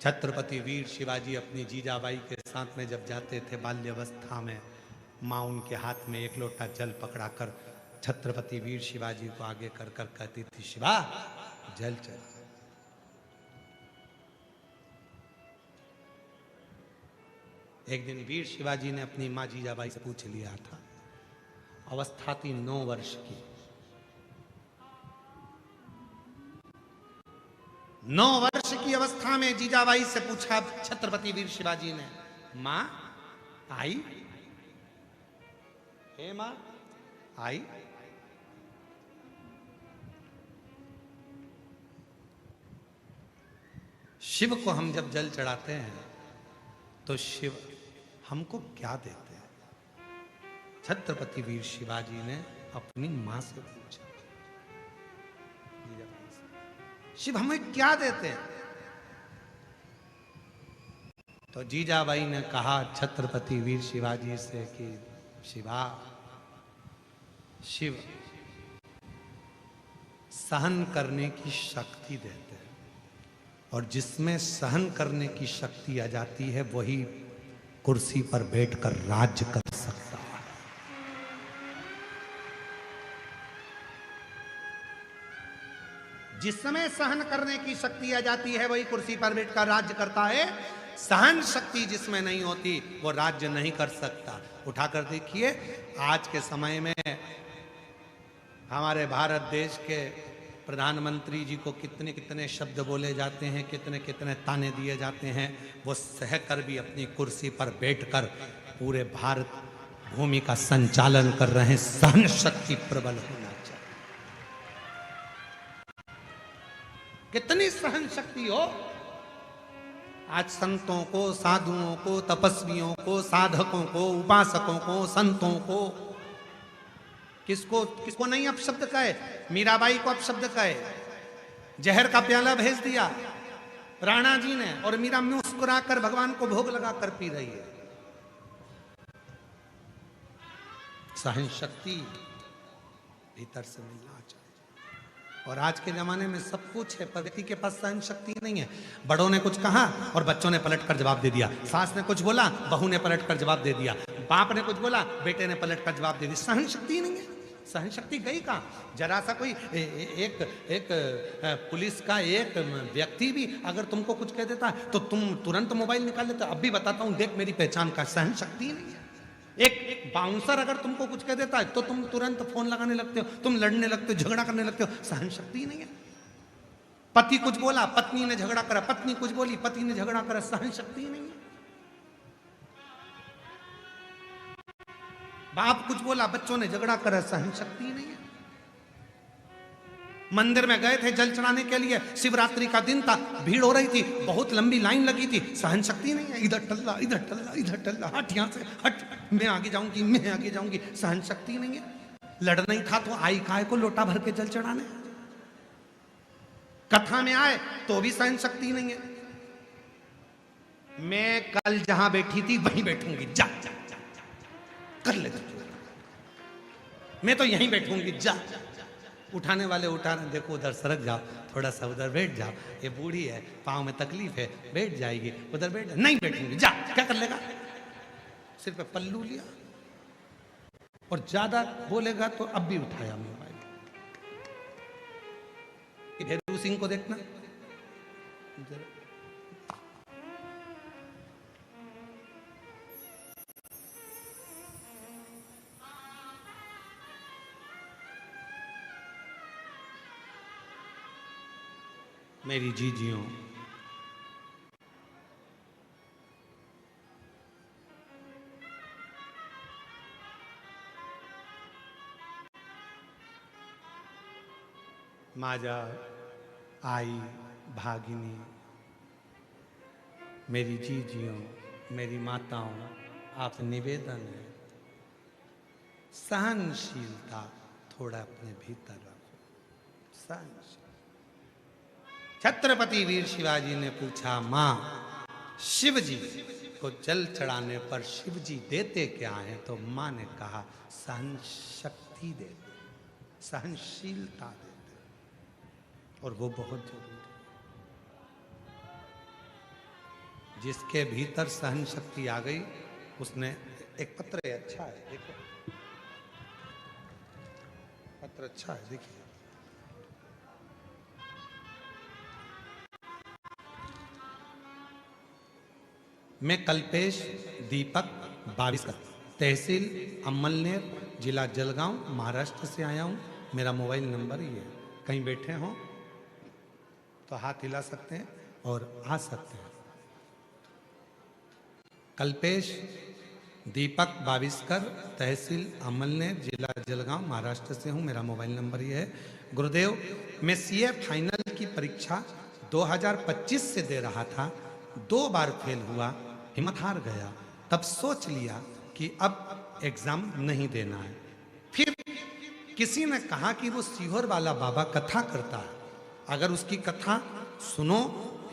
छत्रपति वीर शिवाजी अपनी जीजाबाई के साथ में जब जाते थे बाल्यावस्था में, माँ उनके हाथ में 1 लोटा जल पकड़ाकर छत्रपति वीर शिवाजी को आगे कर कर कहती थी, शिवा जल चल। एक दिन वीर शिवाजी ने अपनी माँ जीजाबाई से पूछ लिया था, अवस्था थी 9 वर्ष की। 9 वर्ष की अवस्था में जीजाबाई से पूछा छत्रपति वीर शिवाजी ने, मां आई? हे मां आई? शिव को हम जब जल चढ़ाते हैं तो शिव हमको क्या देते हैं? छत्रपति वीर शिवाजी ने अपनी मां से पूछा, शिव हमें क्या देते हैं? तो जीजाबाई ने कहा छत्रपति वीर शिवाजी से कि शिवा, शिव सहन करने की शक्ति देते हैं, और जिसमें सहन करने की शक्ति आ जाती है वही कुर्सी पर बैठकर राज्य कर सकता है। जिस समय सहन करने की शक्ति आ जाती है वही कुर्सी पर बैठकर राज्य करता है। सहन शक्ति जिसमें नहीं होती वो राज्य नहीं कर सकता। उठाकर देखिए आज के समय में हमारे भारत देश के प्रधानमंत्री जी को कितने कितने शब्द बोले जाते हैं, कितने कितने ताने दिए जाते हैं। वो सहकर भी अपनी कुर्सी पर बैठकर पूरे भारत भूमि का संचालन कर रहे हैं। सहन शक्ति प्रबल होना चाहिए। कितनी सहन शक्ति हो। आज संतों को, साधुओं को, तपस्वियों को, साधकों को, उपासकों को, संतों को किसको नहीं अपशब्द कहे। मीराबाई को अपशब्द कहे, जहर का प्याला भेज दिया राणा जी ने, और मीरा मुस्कुराकर भगवान को भोग लगाकर पी रही है। सहन शक्ति भीतर से मिलना चाहिए। और आज के जमाने में सब कुछ है पर व्यक्ति के पास सहन शक्ति नहीं है। बड़ों ने कुछ कहा और बच्चों ने पलट कर जवाब दे दिया, सास ने कुछ बोला बहू ने पलट कर जवाब दे दिया, बाप ने कुछ बोला बेटे ने पलट कर जवाब दे दिया। सहन शक्ति नहीं है। सहन शक्ति गई कहाँ। जरा सा कोई एक पुलिस का एक व्यक्ति भी अगर तुमको कुछ कह देता है तो तुम तुरंत मोबाइल निकाल लेते। अब भी बताता हूं, देख मेरी पहचान का। सहन शक्ति नहीं है। एक बाउंसर अगर तुमको कुछ कह देता है तो तुम तुरंत फोन लगाने लगते हो, तुम लड़ने लगते हो, झगड़ा करने लगते हो। सहन शक्ति नहीं है। पति कुछ बोला, पत्नी ने झगड़ा करा, पत्नी कुछ बोली, पति ने झगड़ा करा। सहन शक्ति नहीं है। बाप कुछ बोला, बच्चों ने झगड़ा करा। सहन शक्ति नहीं है। मंदिर में गए थे जल चढ़ाने के लिए, शिवरात्रि का दिन था, भीड़ हो रही थी, बहुत लंबी लाइन लगी थी। सहन शक्ति नहीं है। इधर टल्ला, इधर टल्ला, इधर टल्ला, हट यहां से हट, मैं आगे जाऊंगी, मैं आगे जाऊंगी। सहन शक्ति नहीं है। लड़ना ही था तो आई काय को लोटा भर के जल चढ़ाने। कथा में आए तो भी सहन शक्ति नहीं है। मैं कल जहां बैठी थी वहीं बैठूंगी, जा जा जा कर ले, मैं तो यहीं बैठूंगी, जा। उठाने वाले उठा रहे, देखो उधर सरक जाओ, थोड़ा सा उधर बैठ जाओ, ये बूढ़ी है, पाँव में तकलीफ है, बैठ जाएगी, उधर बैठ। नहीं बैठूंगी, जा। क्या कर लेगा। सिर पे पल्लू लिया और ज्यादा बोलेगा तो अब भी उठाया मोबाइल। भेरू सिंह को देखना, मेरी जीजियों, माजा, आई, भागिनी, मेरी जीजियों, मेरी माताओं, आप निवेदन है सहनशीलता थोड़ा अपने भीतर रखो। सहनशीलता। छत्रपति वीर शिवाजी ने पूछा, मां शिव जी को जल चढ़ाने पर शिव जी देते क्या है? तो मां ने कहा सहन शक्ति देते, सहनशीलता देते, और वो बहुत जरूरी है। जिसके भीतर सहन शक्ति आ गई उसने, एक पत्र है, अच्छा है, देखो पत्र अच्छा है, देखिए। मैं कल्पेश दीपक 22 का, तहसील अमलनेर, जिला जलगांव, महाराष्ट्र से आया हूँ। मेरा मोबाइल नंबर ये है। कहीं बैठे हों तो हाथ हिला सकते हैं और आ सकते हैं। कल्पेश दीपक 22 तहसील अमलनेर, जिला जलगांव, महाराष्ट्र से हूँ। मेरा मोबाइल नंबर ये है। गुरुदेव, मैं सीए फाइनल की परीक्षा 2025 से दे रहा था, 2 बार फेल हुआ, हिम्मत हार गया। तब सोच लिया कि अब एग्जाम नहीं देना है। फिर किसी ने कहा कि वो सीहोर वाला बाबा कथा करता है, अगर उसकी कथा सुनो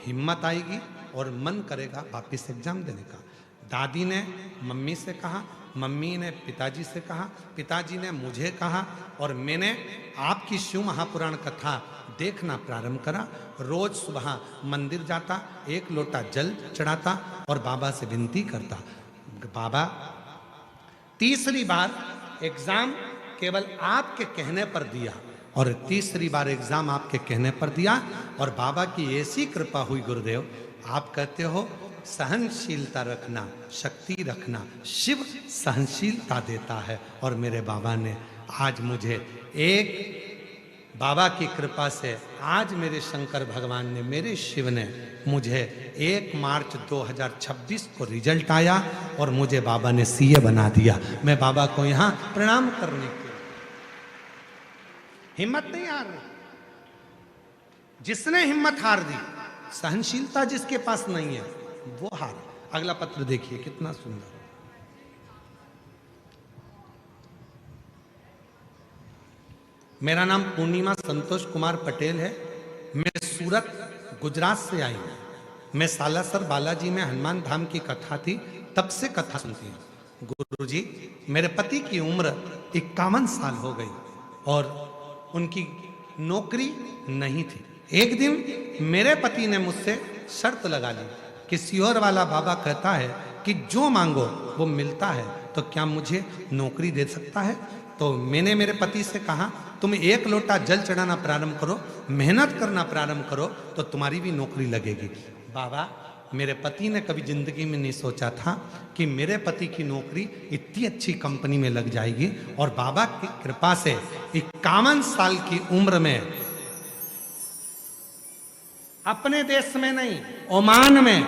हिम्मत आएगी और मन करेगा वापिस एग्जाम देने का। दादी ने मम्मी से कहा, मम्मी ने पिताजी से कहा, पिताजी ने मुझे कहा, और मैंने आपकी शिव महापुराण कथा देखना प्रारंभ करा। रोज सुबह मंदिर जाता, 1 लोटा जल चढ़ाता और बाबा से विनती करता, बाबा तीसरी बार एग्जाम केवल आपके कहने पर दिया और तीसरी बार एग्जाम आपके कहने पर दिया और बाबा की ऐसी कृपा हुई गुरुदेव, आप कहते हो सहनशीलता रखना, शक्ति रखना, शिव सहनशीलता देता है। और मेरे बाबा ने आज मुझे एक बाबा की कृपा से, आज मेरे शंकर भगवान ने, मेरे शिव ने मुझे 1 मार्च 2026 को रिजल्ट आया और मुझे बाबा ने सीए बना दिया। मैं बाबा को यहाँ प्रणाम करने के, हिम्मत नहीं हार रही। जिसने हिम्मत हार दी, सहनशीलता जिसके पास नहीं है वो हार। अगला पत्र देखिए कितना सुंदर। मेरा नाम पूर्णिमा संतोष कुमार पटेल है। मैं सूरत गुजरात से आई हूँ। मैं सालासर बालाजी में हनुमान धाम की कथा थी, तब से कथा सुनती हूँ। गुरुजी, मेरे पति की उम्र 51 साल हो गई और उनकी नौकरी नहीं थी। एक दिन मेरे पति ने मुझसे शर्त लगा ली कि सिहोर वाला बाबा कहता है कि जो मांगो वो मिलता है, तो क्या मुझे नौकरी दे सकता है? तो मैंने मेरे पति से कहा, तुम 1 लोटा जल चढ़ाना प्रारंभ करो, मेहनत करना प्रारंभ करो, तो तुम्हारी भी नौकरी लगेगी। बाबा, मेरे पति ने कभी जिंदगी में नहीं सोचा था कि मेरे पति की नौकरी इतनी अच्छी कंपनी में लग जाएगी। और बाबा की कृपा से 51 साल की उम्र में, अपने देश में नहीं, ओमान में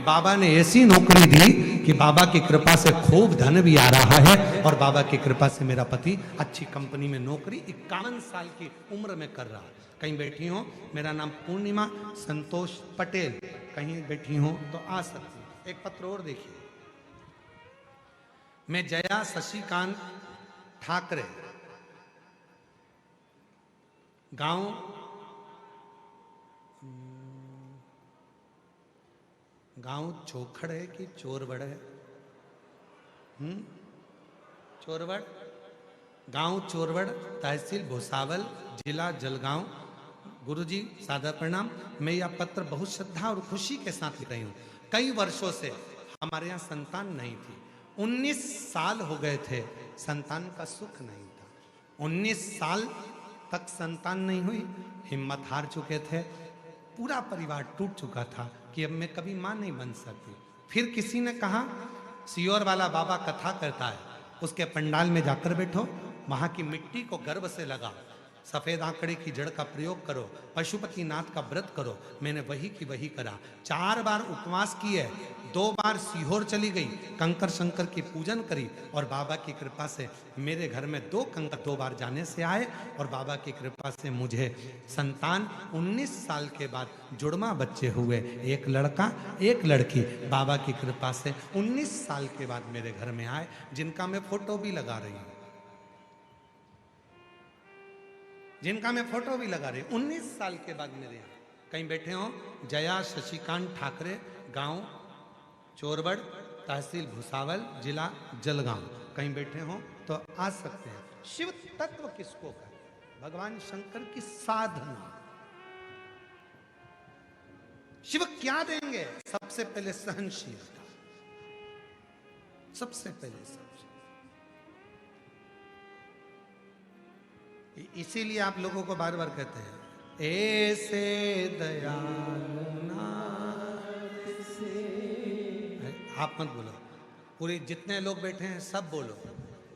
बाबा ने ऐसी नौकरी दी कि बाबा की कृपा से खूब धन भी आ रहा है। और बाबा की कृपा से मेरा पति अच्छी कंपनी में नौकरी 51 साल की उम्र में कर रहा है। कहीं बैठी हो, मेरा नाम पूर्णिमा संतोष पटेल, कहीं बैठी हो तो आ सकती है। एक पत्र और देखिए। मैं जया शशिकांत ठाकरे, गांव चोखड़ है कि चोरवड़ है? चोरवड़, गांव चोरवड़, तहसील भुसावल, जिला जलगांव। गुरुजी सादर प्रणाम। मैं यह पत्र बहुत श्रद्धा और खुशी के साथ लिख रही हूँ। कई वर्षों से हमारे यहाँ संतान नहीं थी। 19 साल हो गए थे, संतान का सुख नहीं था। 19 साल तक संतान नहीं हुई, हिम्मत हार चुके थे, पूरा परिवार टूट चुका था कि अब मैं कभी मां नहीं बन सकती। फिर किसी ने कहा, सियोर वाला बाबा कथा करता है, उसके पंडाल में जाकर बैठो, वहां की मिट्टी को गर्भ से लगाओ, सफेद आंकड़े की जड़ का प्रयोग करो, पशुपति नाथ का व्रत करो। मैंने वही की वही करा। 4 बार उपवास किए, 2 बार सीहोर चली गई, कंकर शंकर की पूजन करी और बाबा की कृपा से मेरे घर में 2 कंकर 2 बार जाने से आए। और बाबा की कृपा से मुझे संतान 19 साल के बाद जुड़वा बच्चे हुए, 1 लड़का 1 लड़की। बाबा की कृपा से 19 साल के बाद मेरे घर में आए, जिनका मैं फोटो भी लगा रही हूँ, जिनका मैं फोटो भी लगा रही हूँ। 19 साल के बाद मेरे यहाँ कहीं बैठे हो, जया शशिकांत ठाकरे, गांव चोरवड़, तहसील भुसावल, जिला जलगांव, कहीं बैठे हो तो आ सकते हैं। शिव तत्व किसको कहते हैं? भगवान शंकर की साधना। शिव क्या देंगे? सबसे पहले सहनशीलता, सबसे पहले सब। इसीलिए आप लोगों को बार बार कहते हैं, ऐसे दयालु नाथ से। आप मत बोलो, पूरे जितने लोग बैठे हैं सब बोलो,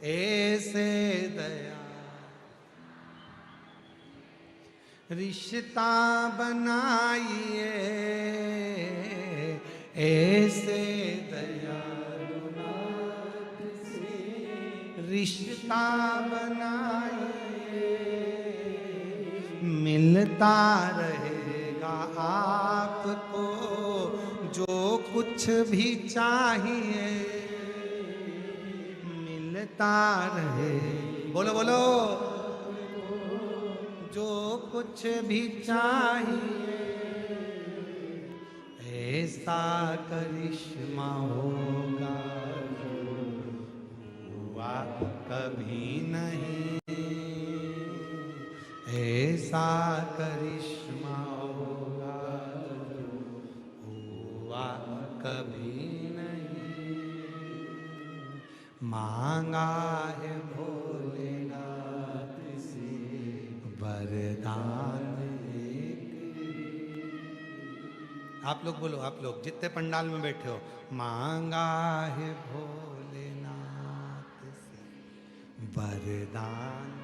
ऐसे दया रिश्ता बनाइए, ऐसे दयालु नाथ से रिश्ता बनाइए, मिलता रहेगा आपको जो कुछ भी चाहिए, मिलता रहे, बोलो बोलो, जो कुछ भी चाहिए, ऐसा करिश्मा होगा हुआ कभी नहीं, ऐसा करिश्मा होगा हुआ कभी नहीं, मांगा है भोलेनाथ से वर आप लोग बोलो, आप लोग जितने पंडाल में बैठे हो, मांगा है भोलेनाथ से वरदान